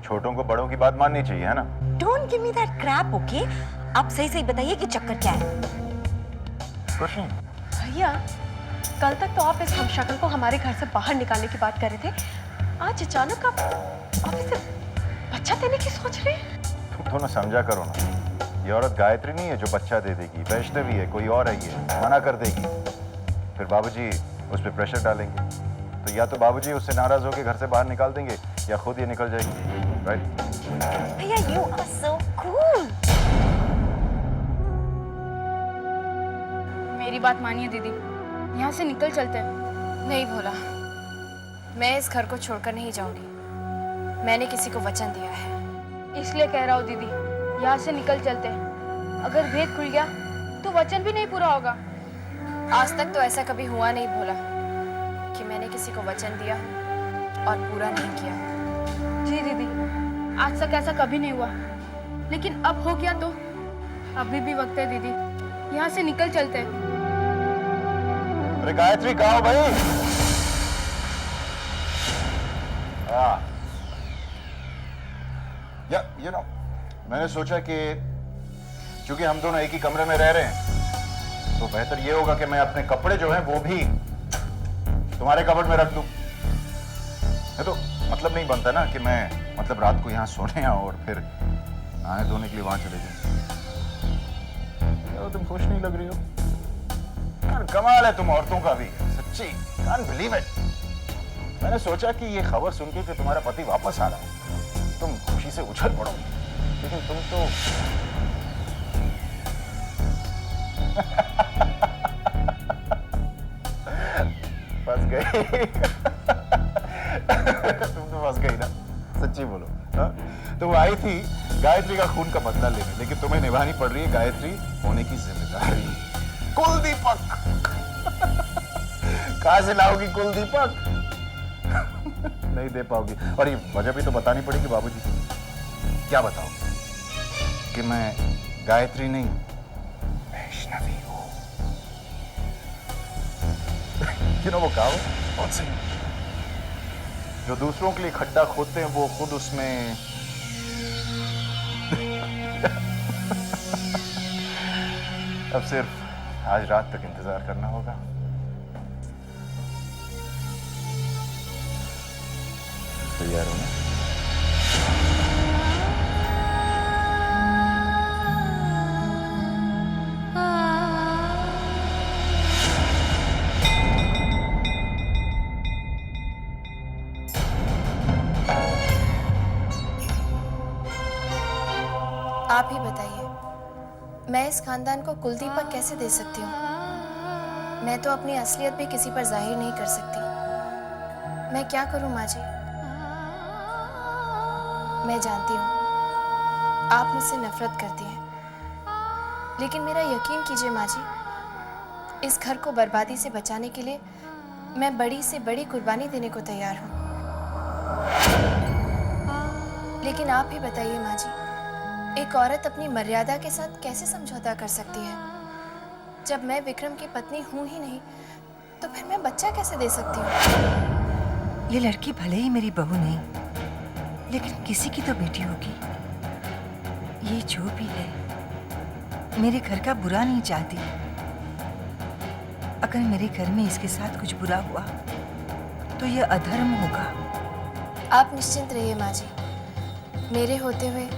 छोटों को बड़ों की बात माननी चाहिए, है ना? Don't give me that Krebs, okay? आप सही सही बताइए कि चक्कर क्या है? कुछ नहीं। भैया, कल तक तो आप इस हमशक्ल को हमारे घर से बाहर निकालने की बात कर रहे थे। आज अचानक आप इसे बच्चा देने की सोच रहे हैं? तुम दोनों समझा करो ना। ये औरत गायत्री नहीं है जो बच्चा दे देगी, वैष्णवी है, कोई और है, ये मना कर देगी, फिर बाबूजी उस पर प्रेशर डालेंगे, तो या तो बाबूजी उससे नाराज होकर घर से बाहर निकाल देंगे या खुद ये निकल जाएगी, राइट? भैया, यू आर सो कूल। मेरी बात मानिए दीदी, यहाँ से निकल चलते हैं। नहीं भोला, मैं इस घर को छोड़कर नहीं जाऊंगी। मैंने किसी को वचन दिया है। इसलिए कह रहा हूँ दीदी, यहाँ से निकल चलते हैं। अगर भेद खुल गया तो वचन भी नहीं पूरा होगा। आज तक तो ऐसा कभी हुआ नहीं भोला कि मैंने किसी को वचन दिया और पूरा नहीं किया। जी दीदी, आज तक ऐसा कभी नहीं हुआ, लेकिन अब हो गया तो अभी भी वक्त है दीदी, यहाँ से निकल चलते हैं। अरे गायत्री, कहाँ हो भाई? या मैंने सोचा कि चूंकि हम दोनों एक ही कमरे में रह रहे हैं, तो बेहतर ये होगा कि मैं अपने कपड़े जो हैं वो भी तुम्हारे कबर्ड में रख दूं। ये तो मतलब नहीं बनता ना कि मैं मतलब रात को यहाँ सोने आऊं और फिर नहाने धोने के लिए वहां चले जाऊं। यार, तुम खुश नहीं लग रही हो यार। कमाल है तुम औरतों का भी, सच्ची, कांट बिलीव इट। मैंने सोचा कि ये खबर सुन के कि तुम्हारा पति वापस आ रहा है, तुम खुशी से उछल पड़ोगे, लेकिन तुम तो फंस गई। तुम तो फंस गई ना, सच्ची बोलो। हाँ? तो वो आई थी गायत्री का खून का बदला लेने, लेकिन तुम्हें निभानी पड़ रही है गायत्री होने की जिम्मेदारी। कुलदीपक। कहां से लाओगी कुलदीपक? नहीं दे पाओगी, और ये वजह भी तो बतानी पड़ेगी बाबूजी को। क्या बताओ कि मैं गायत्री नहीं वैष्णवी हूं। वो कहावत बहुत सही, जो दूसरों के लिए खड्डा खोदते हैं वो खुद उसमें अब सिर्फ आज रात तक इंतजार करना होगा। तैयार हो ना? आप ही बताइए, मैं इस खानदान को कुलदीपक कैसे दे सकती हूँ? मैं तो अपनी असलियत भी किसी पर जाहिर नहीं कर सकती। मैं क्या करूँ माँ जी? मैं जानती हूँ आप मुझसे नफरत करती हैं, लेकिन मेरा यकीन कीजिए माँ जी, इस घर को बर्बादी से बचाने के लिए मैं बड़ी से बड़ी कुर्बानी देने को तैयार हूँ। लेकिन आप ही बताइए माँ जी, एक औरत अपनी मर्यादा के साथ कैसे समझौता कर सकती है? जब मैं विक्रम की पत्नी हूं ही नहीं, तो फिर मैं बच्चा कैसे दे सकती हूँ? ये लड़की भले ही मेरी बहू नहीं, लेकिन किसी की तो बेटी होगी। ये जो भी है, मेरे घर का बुरा नहीं चाहती। अगर मेरे घर में इसके साथ कुछ बुरा हुआ, तो ये अधर्म होगा। आप निश्चिंत रहिए माँ जी, मेरे होते हुए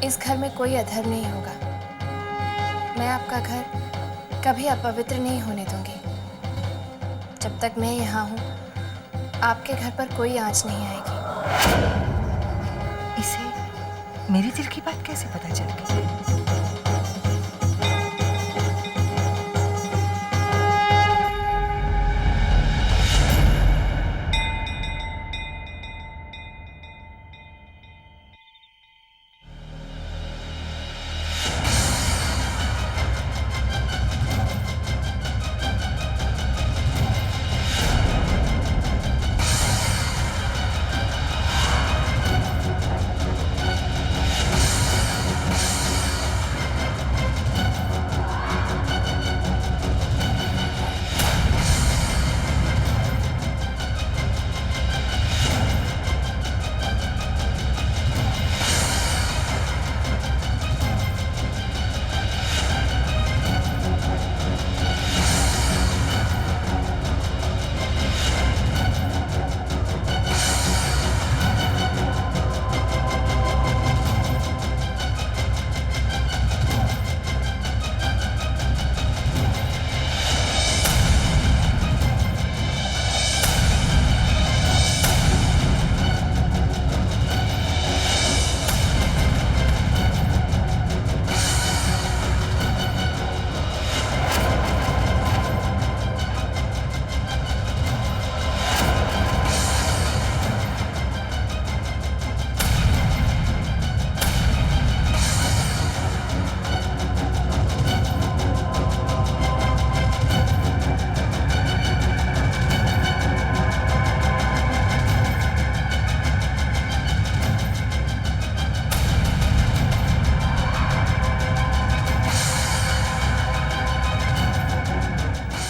इस घर में कोई अधर्म नहीं होगा। मैं आपका घर कभी अपवित्र नहीं होने दूंगी। जब तक मैं यहाँ हूँ, आपके घर पर कोई आंच नहीं आएगी। इसे मेरे दिल की बात कैसे पता चल गई?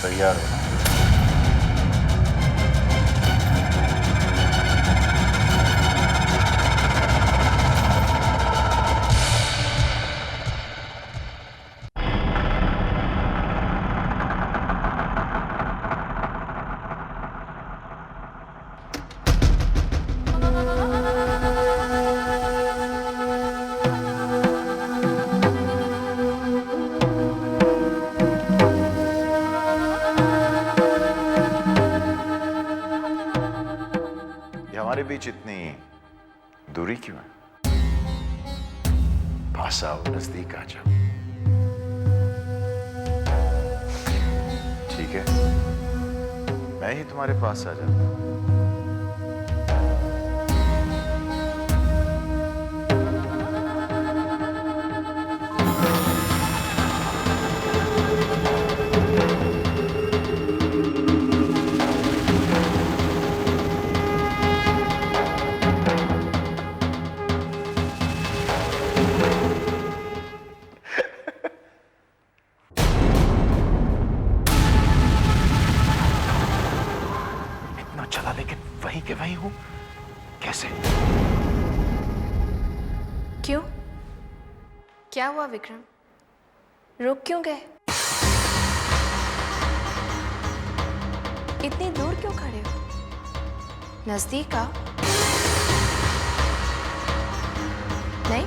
तैयार हो? हमारे बीच इतनी दूरी क्यों है? पास आओ, नजदीक आ जाओ। ठीक है, मैं ही तुम्हारे पास आ जाता हूं। चला लेकिन वहीं के वहीं हूं, कैसे? क्यों? क्या हुआ विक्रम? रुक क्यों गए? इतनी दूर क्यों खड़े हो? नजदीक आओ। नहीं?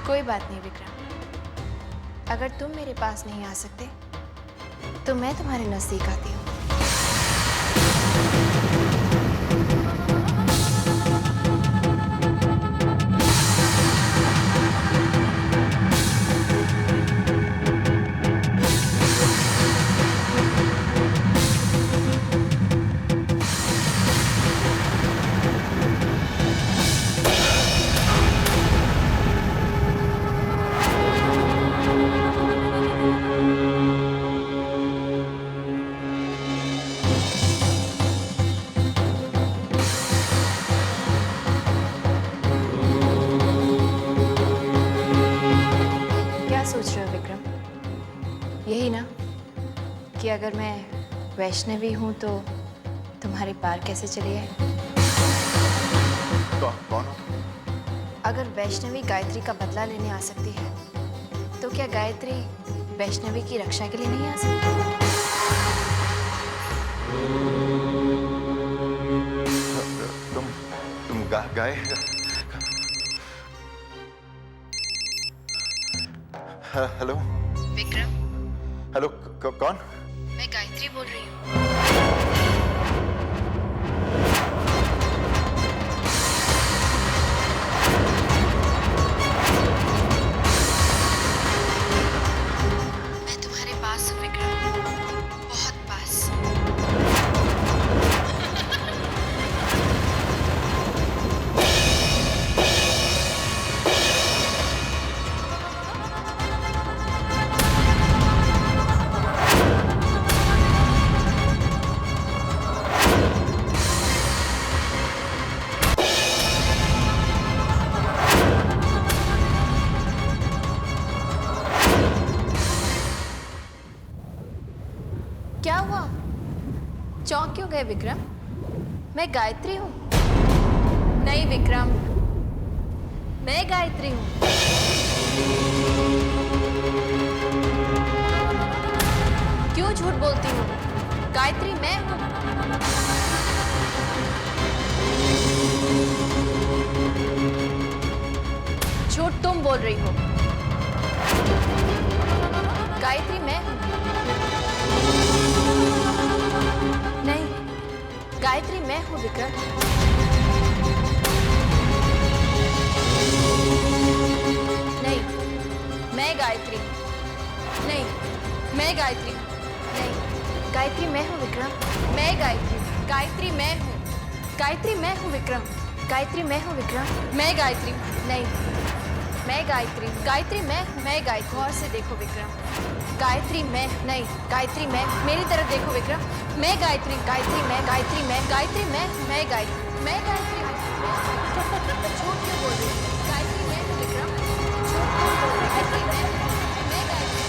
कोई बात नहीं विक्रम, अगर तुम मेरे पास नहीं आ सकते तो मैं तुम्हारे नजदीक आती हूँ। सोच रहे हो विक्रम? यही ना कि अगर मैं वैष्णवी हूं तो तुम्हारी पार कैसे चली आए? कौन हो तुम? अगर वैष्णवी गायत्री का बदला लेने आ सकती है तो क्या गायत्री वैष्णवी की रक्षा के लिए नहीं आ सकती? तुम गाय? हेलो विक्रम। हेलो, कौन? मैं गायत्री बोल रही हूँ। मैं तुम्हारे पास हूँ विक्रम, बहुत पास। क्या हुआ? चौंक क्यों गए विक्रम? मैं गायत्री हूँ। नहीं विक्रम, मैं गायत्री हूँ। क्यों झूठ बोलती हूँ? गायत्री मैं हूँ। झूठ तुम बोल रही हो। गायत्री मैं हूँ। नहीं, गायत्री मैं हूँ विक्रम। नहीं, मैं गायत्री हूँ। नहीं, मैं गायत्री हूँ। नहीं, गायत्री मैं हूँ विक्रम। मैं गायत्री हूँ। गायत्री मैं हूँ। गायत्री मैं हूँ विक्रम। गायत्री मैं हूँ विक्रम। मैं गायत्री हूँ। नहीं, मैं गायत्री हूँ। गायत्री मैं हूँ। मैं गायत्री। गौर से देखो विक्रम। गायत्री मैं नहीं, गायत्री मैं। मेरी तरफ देखो विक्रम। मैं गायत्री। गायत्री मैं। गायत्री मैं। गायत्री मैं गायत्री। मैं गायत्री हूँ। झूठ क्यों बोल रही हो? गायत्री मैं हूँ विक्रम। झूठ क्यों बोल रही हो? गायत्री मैं हूँ। मैं गायत्री।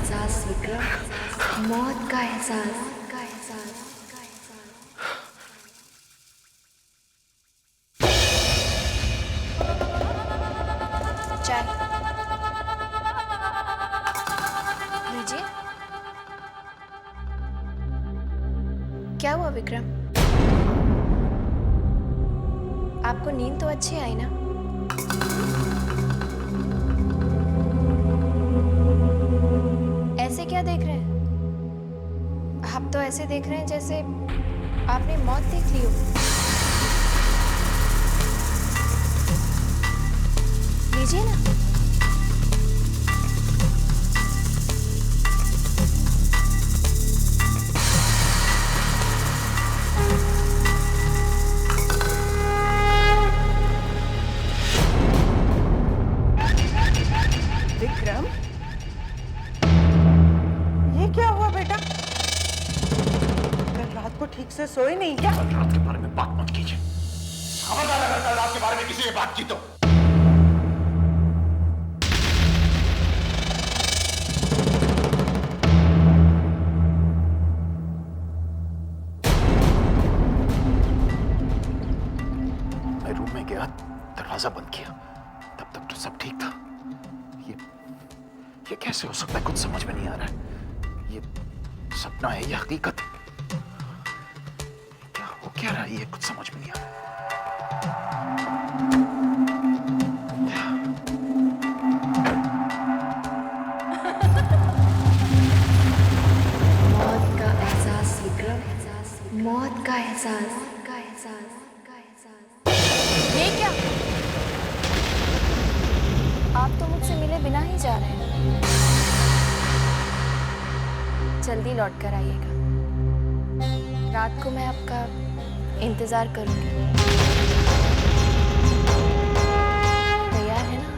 एहसास विक्रम, मौत का एहसास। चाय लीजिए। क्या हुआ विक्रम? आपको नींद तो अच्छी आई ना? ऐसे क्या देख रहे हैं? आप तो ऐसे देख रहे हैं जैसे आपने मौत देख ली हो। लीजिए ना। विक्रम, ये क्या हुआ बेटा? कल रात को ठीक से सोए नहीं क्या? कल रात के बारे में बात मत कीजिए। खबरदार अगर कल रात के बारे में किसी ने बात की तो। मैं रूम में गया, दरवाजा बंद किया, तब तक तो सब ठीक था। ये कैसे हो सकता है? कुछ समझ में नहीं आ रहा है। ये सपना है या हकीकत? क्या हो क्या रहा है? ये कुछ समझ में नहीं आ रहा। मौत का एहसास विक्रम, मौत का एहसास। ये क्या? आप तो मुझसे मिले बिना ही जा रहे हैं। जल्दी लौट कर आइएगा। रात को मैं आपका इंतजार करूंगी। तैयार है ना?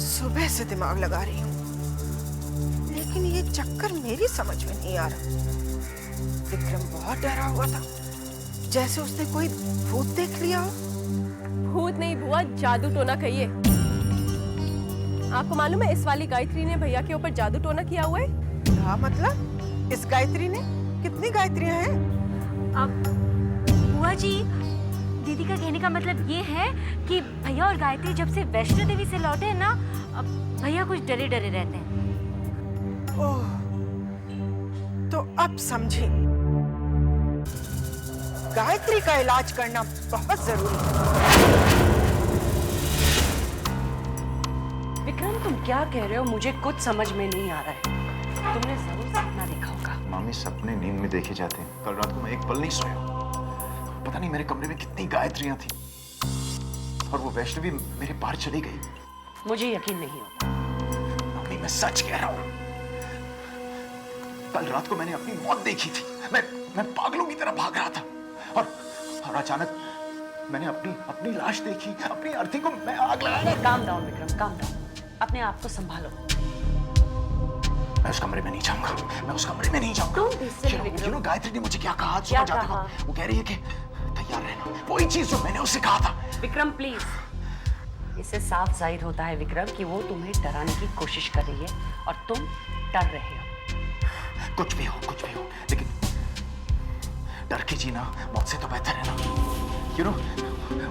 सुबह से दिमाग लगा रही हूँ, लेकिन ये चक्कर मेरी समझ में नहीं आ रहा। विक्रम बहुत डरा हुआ था, जैसे उसने कोई भूत देख लिया हो। भूत नहीं बुआ, जादू टोना कहिए। आपको मालूम है इस वाली गायत्री ने भैया के ऊपर जादू टोना किया हुआ है? क्या मतलब? इस गायत्री ने? कितनी गायत्रियां हैं? अब बुआ जी, दीदी का कहने का मतलब ये है कि भैया और गायत्री जब से वैष्णो देवी से लौटे हैं ना, अब भैया कुछ डरे डरे रहते हैं। ओह, तो अब समझी। गायत्री का इलाज करना बहुत जरूरी है। विक्रम, तुम क्या कह रहे हो? मुझे कुछ समझ में नहीं आ रहा है। तुमने जरूर सपना देखा होगा। मामी, सपने नींद में देखे जाते हैं। कल रात को मैं एक पल नहीं सोया। पता नहीं मेरे कमरे में कितनी गायत्रियां थी, और वो वैष्णवी मेरे पार चली गई। मुझे यकीन नहीं होता। मामी, मैं सच कह रहा हूं। कल रात को मैंने अपनी मौत देखी थी। मैं पागलों की तरह भाग रहा था, और अचानक मैंने अपनी लाश देखी, अपनी अर्थी को मैं आग लगाया। Calm down Vikram, calm down. अपने आप को संभालो। मैं उस कमरे में नहीं जाऊंगा। मैं उस कमरे में नहीं जाऊंगा। गायत्री ने मुझे क्या कहा? क्या कहा? वो कह रही है कि तैयार रहना। वही चीज जो मैंने उससे कहा था। विक्रम प्लीज। इससे साफ जाहिर होता है विक्रम कि वो तुम्हें डराने की कोशिश कर रही है और तुम डर रहे हो। कुछ भी हो, लेकिन डर के जीना मौत से तो बेहतर है ना। यू नो,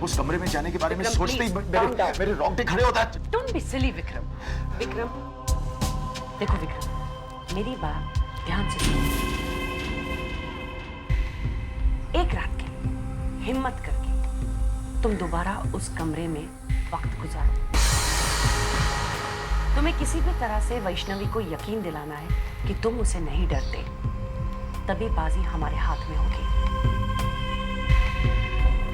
उस कमरे में जाने के बारे में सोचते ही मेरे रोंगटे खड़े होता है। डोंट बी सिली विक्रम। देखो विक्रम, मेरी बात ध्यान से सुनो। एक रात के लिए हिम्मत करके तुम दोबारा उस कमरे में वक्त गुजारो। तुम्हें किसी भी तरह से वैष्णवी को यकीन दिलाना है कि तुम उसे नहीं डरते, तभी बाजी हमारे हाथ में होगी।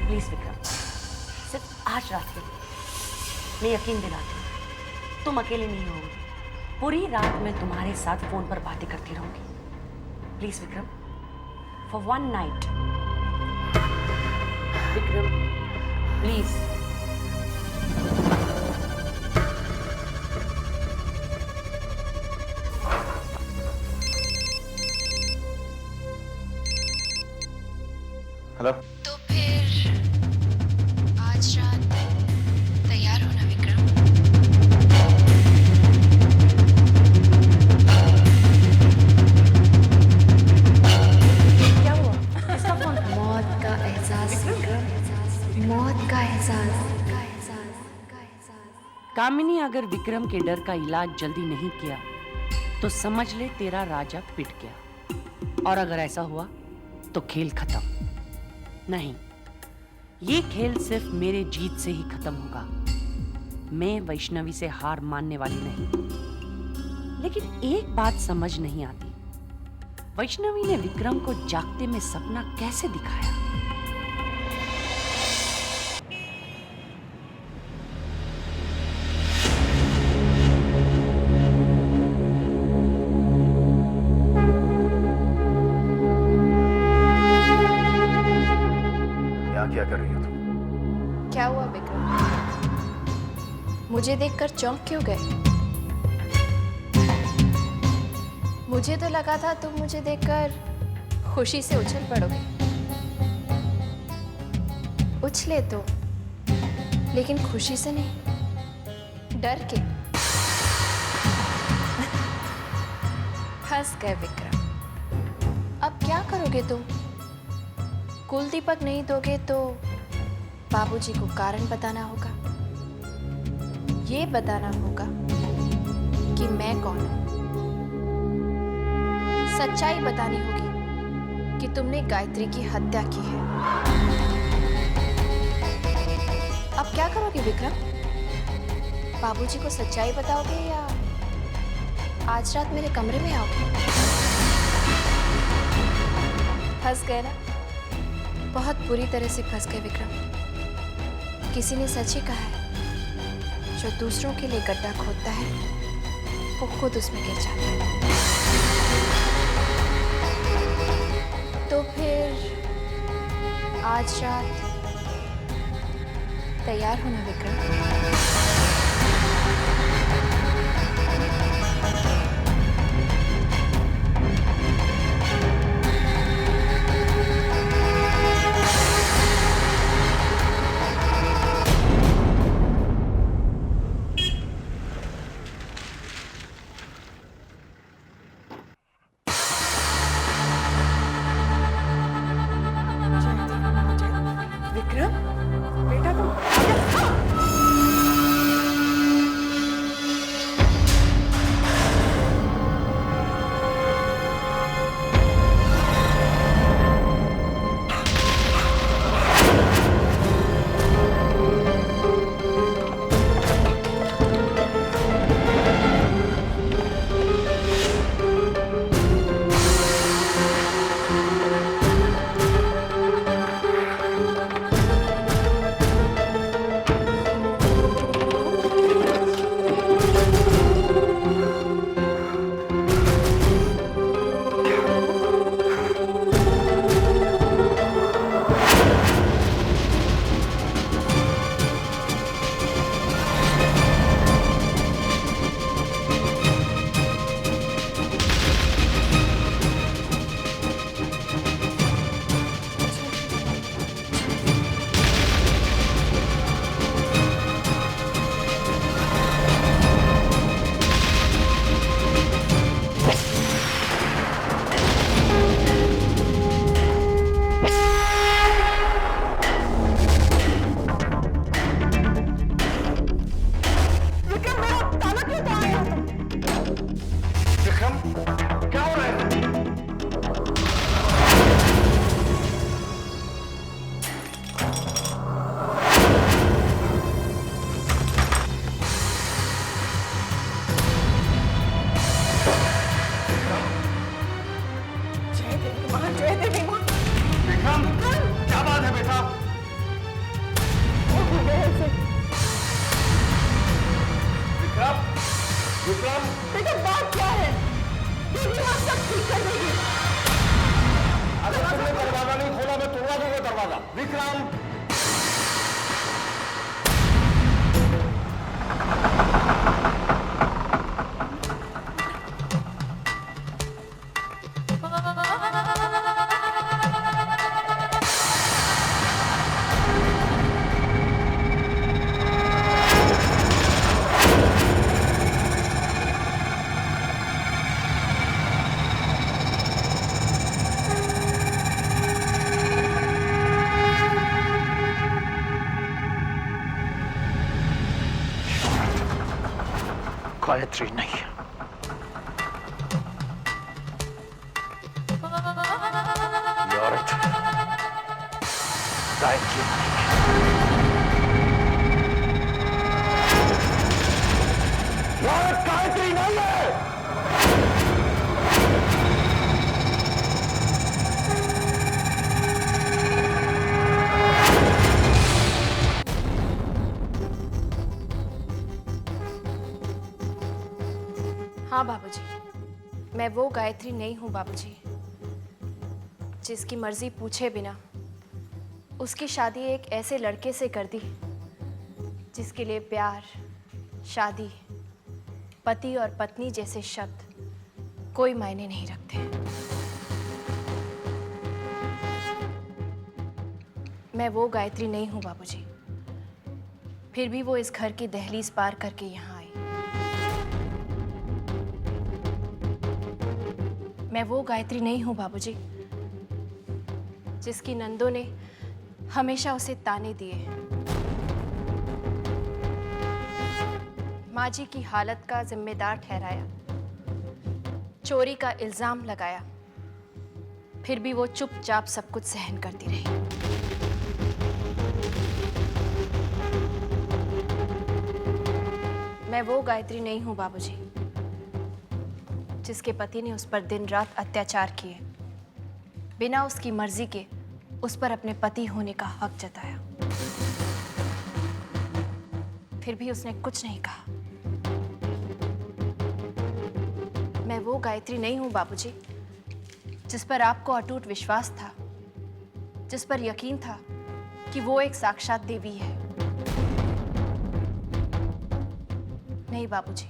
प्लीज विक्रम, सिर्फ आज रात के लिए मैं यकीन दिलाती हूँ, तुम अकेले नहीं होगे। पूरी रात मैं तुम्हारे साथ फोन पर बातें करती रहूंगी। Please Vikram, for one night. Vikram please. Hello. तो फिर आज रात तैयार होना विक्रम। क्या हुआ? किसका फोन था? मौत का एहसास विक्रम, मौत का एहसास। कामिनी अगर विक्रम के डर का इलाज जल्दी नहीं किया तो समझ ले तेरा राजा पिट गया, और अगर ऐसा हुआ तो खेल खत्म। नहीं, ये खेल सिर्फ मेरे जीत से ही खत्म होगा। मैं वैष्णवी से हार मानने वाली नहीं। लेकिन एक बात समझ नहीं आती, वैष्णवी ने विक्रम को जागते में सपना कैसे दिखाया? क्या कर रही हो तुम? क्या हुआ विक्रम? मुझे देखकर चौंक क्यों गए? मुझे तो लगा था तुम मुझे देखकर खुशी से उछल पड़ोगे। उछले तो, लेकिन खुशी से नहीं, डर के। हंस गए विक्रम। अब क्या करोगे तुम? कुल दीपक नहीं दोगे तो बाबूजी को कारण बताना होगा। ये बताना होगा कि मैं कौन हूं। सच्चाई बतानी होगी कि तुमने गायत्री की हत्या की है। अब क्या करोगे विक्रम? बाबूजी को सच्चाई बताओगे या आज रात मेरे कमरे में आओगे? फंस गए ना? बहुत बुरी तरह से फंस गए विक्रम। किसी ने सच ही कहा है, जो दूसरों के लिए गड्ढा खोदता है वो खुद उसमें गिर जाता है। तो फिर आज रात तैयार होना विक्रम। विक्रम, बेटा तुम विक्रम, बेटा बात क्या है? दीदी माँ सब ठीक कर देगी। अगर तुमने दरवाजा नहीं खोला मैं तोड़वा दूंगा दरवाजा। विक्रम, गायत्री नहीं, ये औरत गायत्री नहीं है। ये औरत गायत्री नहीं है। हाँ बाबूजी, मैं वो गायत्री नहीं हूँ बाबूजी, जिसकी मर्जी पूछे बिना उसकी शादी एक ऐसे लड़के से कर दी जिसके लिए प्यार, शादी, पति और पत्नी जैसे शब्द कोई मायने नहीं रखते। मैं वो गायत्री नहीं हूँ बाबूजी, फिर भी वो इस घर की दहलीज पार करके यहाँ आई। मैं वो गायत्री नहीं हूं बाबूजी, जिसकी नंदों ने हमेशा उसे ताने दिए, माँ जी की हालत का जिम्मेदार ठहराया, चोरी का इल्जाम लगाया, फिर भी वो चुपचाप सब कुछ सहन करती रही। मैं वो गायत्री नहीं हूं बाबूजी, जिसके पति ने उस पर दिन रात अत्याचार किए, बिना उसकी मर्जी के उस पर अपने पति होने का हक जताया, फिर भी उसने कुछ नहीं कहा। मैं वो गायत्री नहीं हूं बाबूजी, जिस पर आपको अटूट विश्वास था, जिस पर यकीन था कि वो एक साक्षात देवी है। नहीं बाबूजी,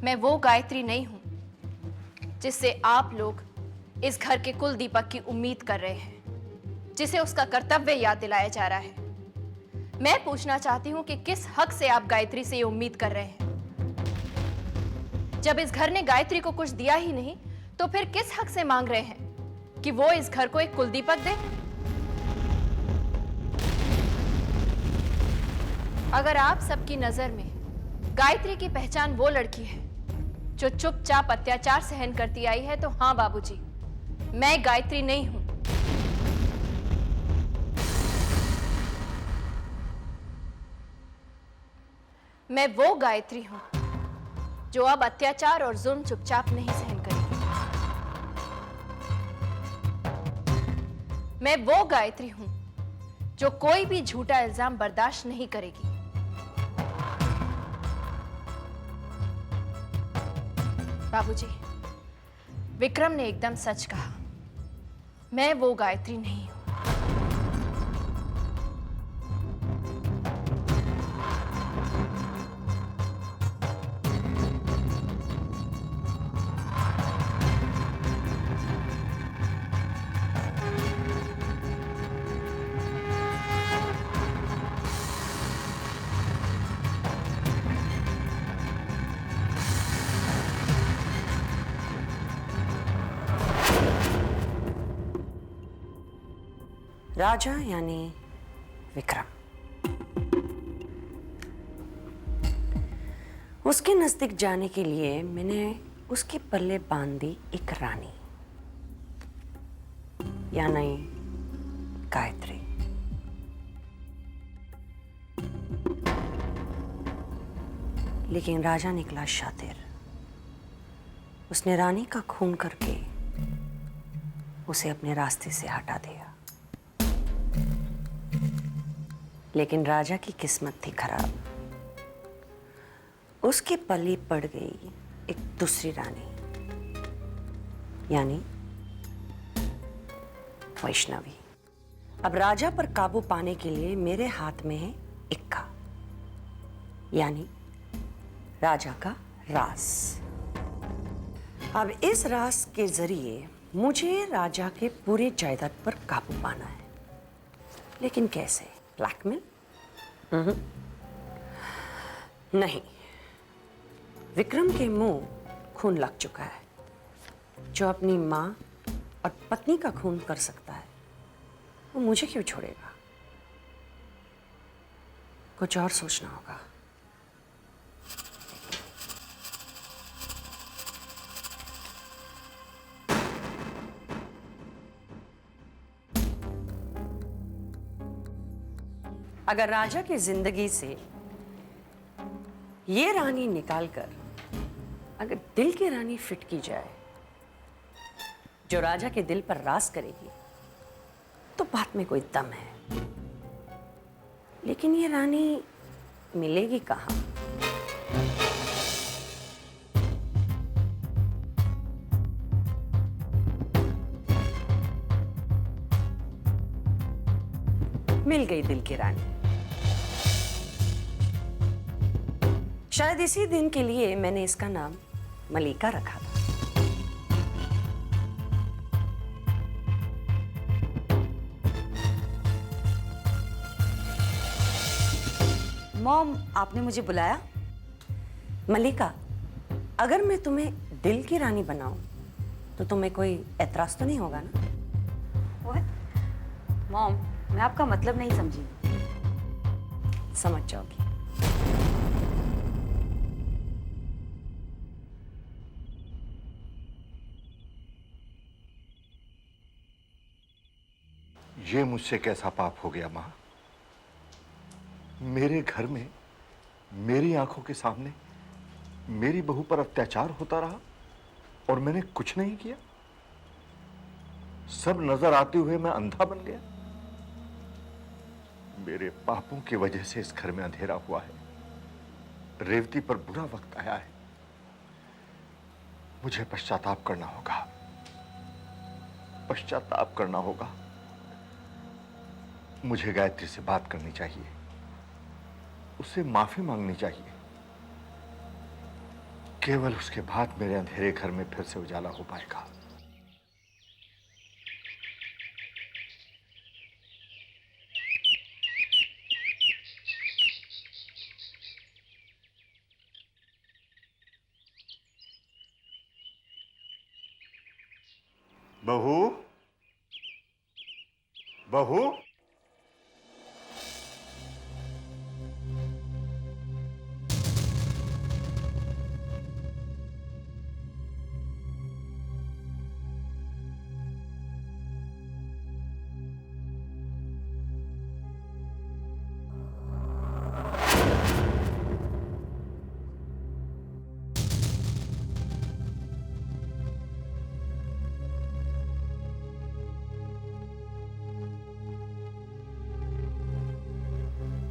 मैं वो गायत्री नहीं हूं जिससे आप लोग इस घर के कुल दीपक की उम्मीद कर रहे हैं, जिसे उसका कर्तव्य याद दिलाया जा रहा है। मैं पूछना चाहती हूं कि किस हक से आप गायत्री से ये उम्मीद कर रहे हैं? जब इस घर ने गायत्री को कुछ दिया ही नहीं, तो फिर किस हक से मांग रहे हैं कि वो इस घर को एक कुल दीपक दे? अगर आप सबकी नजर में गायत्री की पहचान वो लड़की है जो चुपचाप अत्याचार सहन करती आई है, तो हाँ बाबूजी, मैं गायत्री नहीं हूं। मैं वो गायत्री हूं जो अब अत्याचार और जुल्म चुपचाप नहीं सहन करेगी। मैं वो गायत्री हूं जो कोई भी झूठा इल्जाम बर्दाश्त नहीं करेगी। बाबूजी, विक्रम ने एकदम सच कहा, मैं वो गायत्री नहीं हूं। राजा यानी विक्रम, उसके नजदीक जाने के लिए मैंने उसके पल्ले बांध दी एक रानी, यानी गायत्री। लेकिन राजा निकला शातिर। उसने रानी का खून करके उसे अपने रास्ते से हटा दिया। लेकिन राजा की किस्मत थी खराब। उसके पल्ले पड़ गई एक दूसरी रानी, यानी वैष्णवी। अब राजा पर काबू पाने के लिए मेरे हाथ में है इक्का, यानी राजा का राज। अब इस राज के जरिए मुझे राजा के पूरे जायदाद पर काबू पाना है। लेकिन कैसे? ब्लैकमेल? नहीं। विक्रम के मुंह खून लग चुका है। जो अपनी मां और पत्नी का खून कर सकता है, वो मुझे क्यों छोड़ेगा? कुछ और सोचना होगा। अगर राजा की जिंदगी से ये रानी निकालकर अगर दिल की रानी फिट की जाए जो राजा के दिल पर राज करेगी तो बात में कोई दम है। लेकिन ये रानी मिलेगी कहाँ? मिल गई दिल की रानी। शायद इसी दिन के लिए मैंने इसका नाम मलिका रखा था। मॉम, आपने मुझे बुलाया? मलिका, अगर मैं तुम्हें दिल की रानी बनाऊं तो तुम्हें कोई एतराज तो नहीं होगा ना? मॉम, मैं आपका मतलब नहीं समझी। समझ जाओगी। ये मुझसे कैसा पाप हो गया मां? मेरे घर में मेरी आंखों के सामने मेरी बहू पर अत्याचार होता रहा और मैंने कुछ नहीं किया। सब नजर आते हुए मैं अंधा बन गया। मेरे पापों की वजह से इस घर में अंधेरा हुआ है। रेवती पर बुरा वक्त आया है। मुझे पश्चाताप करना होगा, पश्चाताप करना होगा। मुझे गायत्री से बात करनी चाहिए, उससे माफी मांगनी चाहिए। केवल उसके बाद मेरे अंधेरे घर में फिर से उजाला हो पाएगा। बहू, बहू,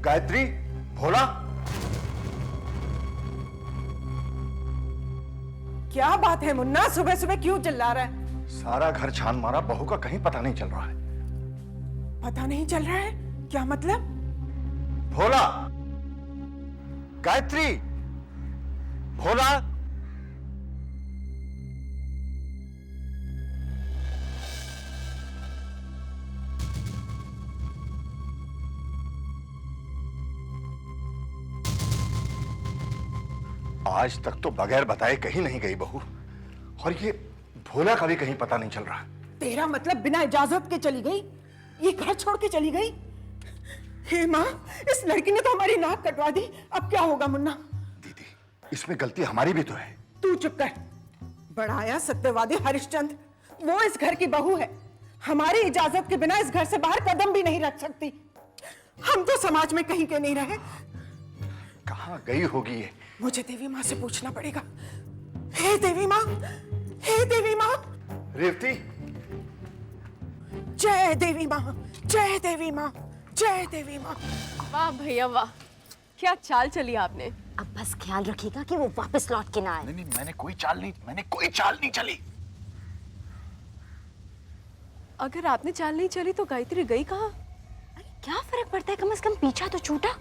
गायत्री, भोला, क्या बात है मुन्ना, सुबह सुबह क्यों चिल्ला रहा है? सारा घर छान मारा, बहू का कहीं पता नहीं चल रहा है। पता नहीं चल रहा है? क्या मतलब? भोला, गायत्री, भोला। आज तक तो बगैर बताए कहीं नहीं गई बहू, और ये भोला का भी कहीं पता नहीं चल रहा। तेरा मतलब बिना इजाजत के चली गई? ये घर छोड़ के चली गई? हे माँ, इस लड़की ने तो हमारी नाक कटवा दी। अब क्या होगा मुन्ना? दीदी, इसमें गलती हमारी भी तो है। तू चुप कर। बड़ाया सत्यवादी हरिश्चंद्र, वो इस घर की बहू है। हमारी इजाजत के बिना इस घर से बाहर कदम भी नहीं रख सकती। हम तो समाज में कहीं के नहीं रहे। कहाँ गई होगी ये? मुझे देवी माँ से पूछना पड़ेगा। हे देवी माँ, हे देवी माँ। रेवती, जय देवी माँ, जय देवी माँ, जय देवी माँ। वाह भैया वाह, क्या चाल चली आपने। अब बस ख्याल रखिएगा कि वो वापस लौट के ना आए। नहीं, मैंने कोई चाल नहीं चली। अगर आपने चाल नहीं चली तो गायत्री गई कहाँ? अरे क्या फर्क पड़ता है, कम से कम पीछा तो छूटा।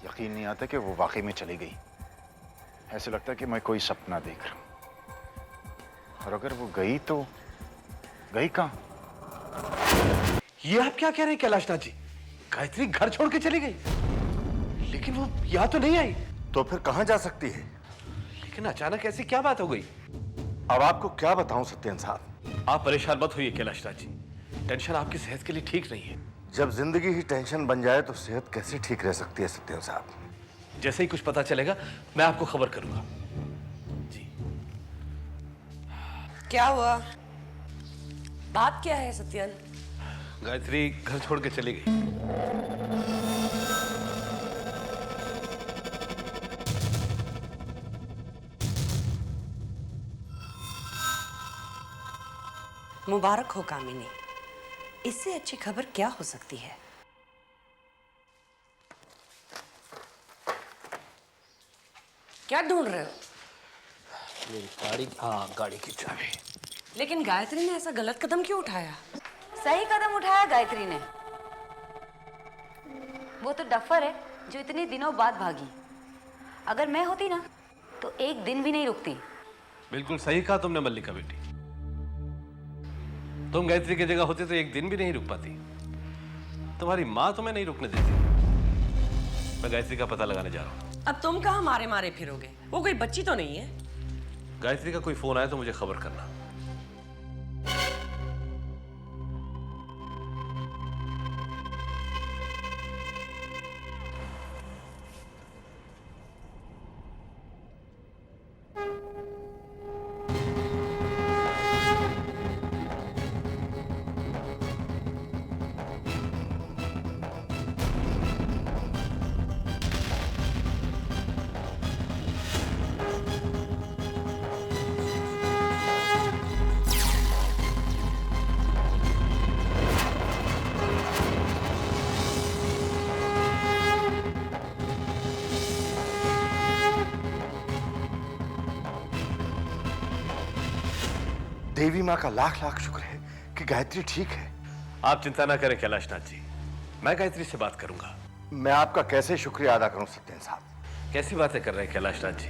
यकीन नहीं आता कि वो वाकई में चली गई। ऐसे लगता है कि मैं कोई सपना देख रहा हूं। और अगर वो गई तो गई कहां? ये आप क्या कह रहे हैं कैलाशनाथ जी? गायत्री घर छोड़ के चली गई, लेकिन वो यहाँ तो नहीं आई। तो फिर कहां जा सकती है? लेकिन अचानक ऐसी क्या बात हो गई? अब आपको क्या बताऊं सत्यन साहब। आप परेशान मत होइए कैलाशनाथ जी, टेंशन आपकी सेहत के लिए ठीक नहीं है। जब जिंदगी ही टेंशन बन जाए तो सेहत कैसे ठीक रह सकती है सत्यन साहब? जैसे ही कुछ पता चलेगा मैं आपको खबर करूंगा। जी। क्या हुआ? बात क्या है सत्यन? गायत्री घर छोड़ के चली गई। मुबारक हो कामिनी, इससे अच्छी खबर क्या हो सकती है। क्या ढूंढ रहे हो? मेरी गाड़ी, हाँ गाड़ी की चाबी। लेकिन गायत्री ने ऐसा गलत कदम क्यों उठाया? सही कदम उठाया गायत्री ने। वो तो डफर है जो इतने दिनों बाद भागी। अगर मैं होती ना तो एक दिन भी नहीं रुकती। बिल्कुल सही कहा तुमने मल्लिका बेटी। तुम गायत्री की जगह होते तो एक दिन भी नहीं रुक पाती। तुम्हारी माँ तुम्हें नहीं रुकने देती। मैं गायत्री का पता लगाने जा रहा हूँ। अब तुम कहाँ मारे मारे फिरोगे? वो कोई बच्ची तो नहीं है। गायत्री का कोई फोन आया तो मुझे खबर करना। देवी माँ का लाख लाख शुक्र है कि गायत्री ठीक है। आप चिंता ना करें कैलाशनाथ जी, मैं गायत्री से बात करूंगा। मैं आपका कैसे शुक्रिया अदा करूं सत्येंद्र साहब? कैसी बातें कर रहे हैं कैलाशनाथ जी?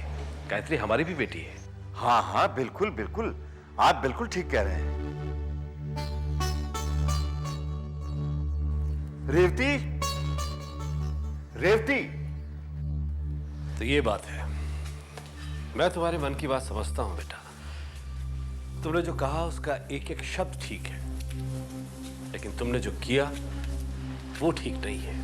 गायत्री हमारी भी बेटी है। हाँ हाँ बिल्कुल बिल्कुल, आप बिल्कुल ठीक कह रहे हैं। रेवती, रेवती। तो ये बात है। मैं तुम्हारे मन की बात समझता हूं बेटा। तुमने जो कहा उसका एक एक शब्द ठीक है, लेकिन तुमने जो किया वो ठीक नहीं है।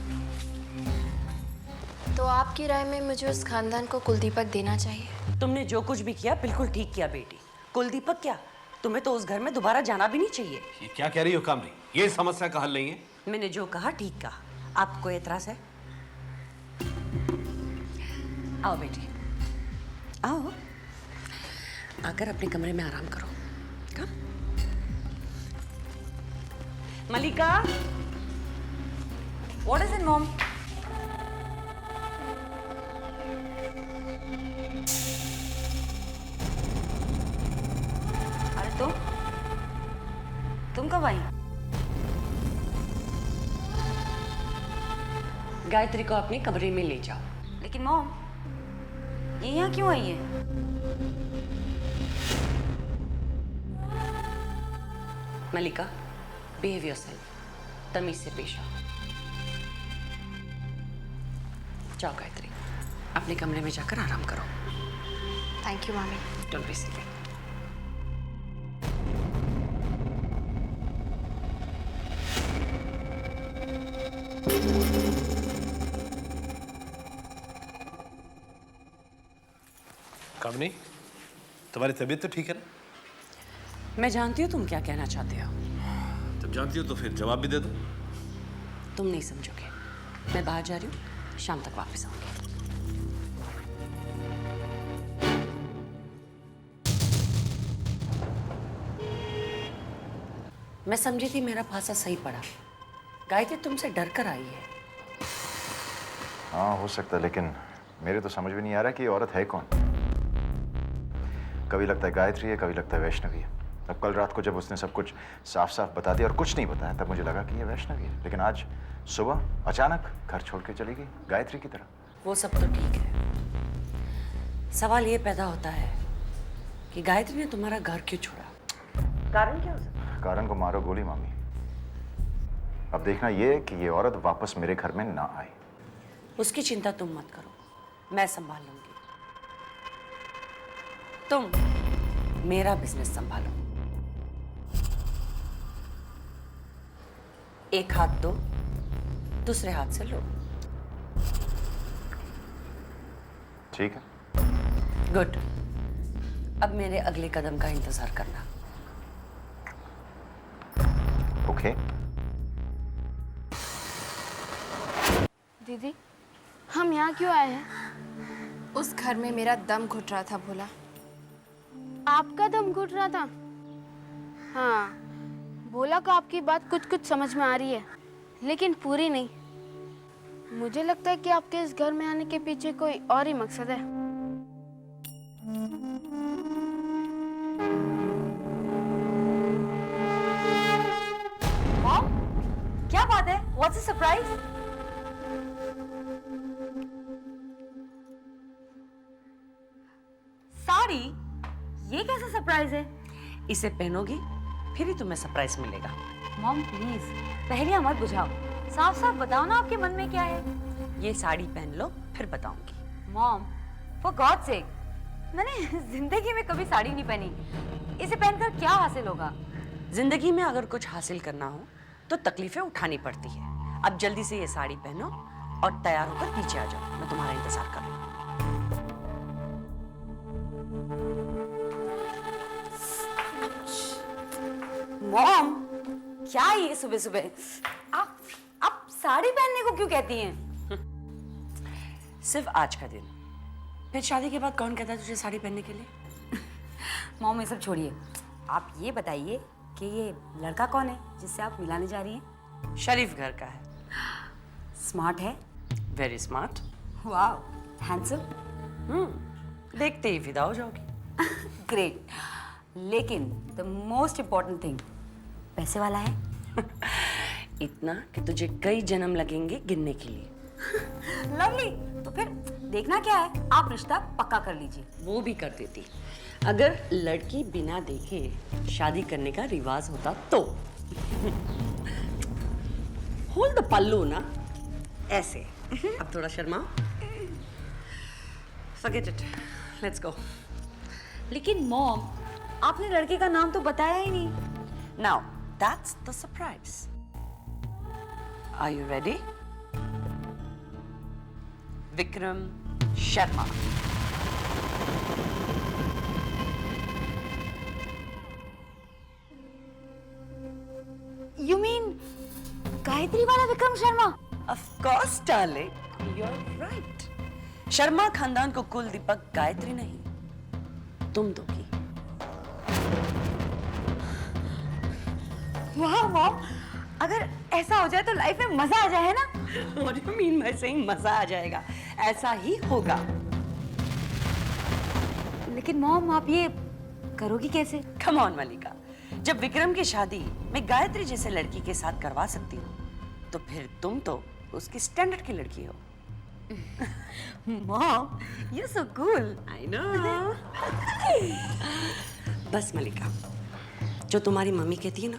तो आपकी राय में मुझे उस खानदान को कुलदीपक देना चाहिए? तुमने जो कुछ भी किया बिल्कुल ठीक किया बेटी। कुलदीपक क्या, तुम्हें तो उस घर में दोबारा जाना भी नहीं चाहिए। ये क्या कह रही हो कामनी? ये समस्या का हल नहीं है। मैंने जो कहा ठीक कहा। आपको एतराज है? आओ बेटी, आओ। आकर अपने कमरे में आराम करो। कम। मलिका, What is it, Mom? अरे तुम कब आई? गायत्री को अपने कमरे में ले जाओ। लेकिन मॉम, ये यहाँ क्यों आई है? मलिका, बिहेव योरसेल्फ, तमीज से पेश आओ। जाओ गायत्री, अपने कमरे में जाकर आराम करो। थैंक यू मामी। Don't be silly. कामनी, तुम्हारी तबीयत तो ठीक है ना? मैं जानती हूँ तुम क्या कहना चाहते हो। तुम जानती हो तो फिर जवाब भी दे दो। तुम नहीं समझोगे। मैं बाहर जा रही हूँ, शाम तक वापस आऊंगी। मैं समझी थी मेरा फांसा सही पड़ा। गायत्री तुमसे डर कर आई है। हाँ हो सकता है, लेकिन मेरे तो समझ में नहीं आ रहा कि ये औरत है कौन। कभी लगता है गायत्री है, कभी लगता है वैष्णवी है। अब कल रात को जब उसने सब कुछ साफ साफ बता दिया और कुछ नहीं बताया, तब मुझे लगा कि ये वैष्णवी है। लेकिन आज सुबह अचानक घर छोड़ के चली गई गायत्री की तरह। वो सब तो ठीक है। सवाल ये पैदा होता है कि गायत्री ने तुम्हारा घर क्यों छोड़ा? कारण क्या हो सकता है? कारण को मारो गोली मामी। अब देखना ये कि ये औरत वापस मेरे घर में ना आए। उसकी चिंता तुम मत करो, मैं संभाल लूंगी। तुम मेरा बिजनेस संभालो। एक हाथ दो, दूसरे हाथ से लो। ठीक है। गुड। अब मेरे अगले कदम का इंतजार करना। ओके। दीदी, हम यहाँ क्यों आए हैं? उस घर में मेरा दम घुट रहा था भोला। आपका दम घुट रहा था? हाँ, भोला को आपकी बात कुछ कुछ समझ में आ रही है, लेकिन पूरी नहीं। मुझे लगता है कि आपके इस घर में आने के पीछे कोई और ही मकसद है। मॉम, क्या बात है? What's a surprise? साड़ी? ये कैसा सरप्राइज है? इसे पहनोगी फिर ही तुम्हें सरप्राइज मिलेगा। मॉम प्लीज, पहले मत बुझाओ, साफ साफ बताओ ना आपके मन में क्या है। ये साड़ी पहन लो फिर बताऊंगी। मॉम, फॉर गॉड सेक, मैंने जिंदगी में कभी साड़ी नहीं पहनी। इसे पहनकर क्या हासिल होगा? जिंदगी में अगर कुछ हासिल करना हो तो तकलीफें उठानी पड़ती है। अब जल्दी से ये साड़ी पहनो और तैयार होकर पीछे आ जाओ, मैं तुम्हारा इंतजार कर रही हूँ। मॉम, क्या ये सुबह सुबह? आप साड़ी पहनने को क्यों कहती हैं? सिर्फ आज का दिन, फिर शादी के बाद कौन कहता है तुझे साड़ी पहनने के लिए? मॉम, ये सब छोड़िए, आप ये बताइए कि ये लड़का कौन है जिससे आप मिलाने जा रही हैं? शरीफ घर का है। स्मार्ट है? Very smart. वाह, हैंडसम? देखते ही फिदा हो जाओगी। ग्रेट, लेकिन द मोस्ट इम्पोर्टेंट थिंग, पैसे वाला है? इतना कि तुझे कई जन्म लगेंगे गिनने के लिए। लवली, तो फिर देखना क्या है, आप रिश्ता पक्का कर लीजिए। वो भी कर देती अगर लड़की बिना देखे शादी करने का रिवाज होता तो। होल्ड द पल्लू ना, ऐसे। अब थोड़ा Sharma. Forget it. Let's go. लेकिन मॉम, आपने लड़के का नाम तो बताया ही नहीं। Now, that's the surprise. Are you ready? Vikram Sharma. You mean Gayatri वाला Vikram Sharma? Of course, darling. You're right. Sharma खानदान को कुल दीपक गायत्री नहीं, तुम दोगी। वाह मॉम, अगर ऐसा हो जाए तो लाइफ में मजा आ जाए, है ना? What do you mean by saying मजा आ जाएगा? ऐसा ही होगा। लेकिन मॉम, आप ये करोगी कैसे? Come on, मलिका। जब विक्रम की शादी मैं गायत्री जैसे लड़की के साथ करवा सकती हूँ, तो फिर तुम तो उसकी स्टैंडर्ड की लड़की हो। Mom, you're so cool. I know. बस मलिका, जो तुम्हारी मम्मी कहती है ना,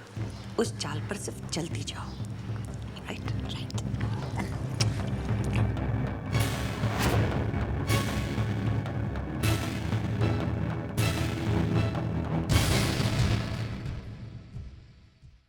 उस चाल पर सिर्फ चलती जाओ। Right, right.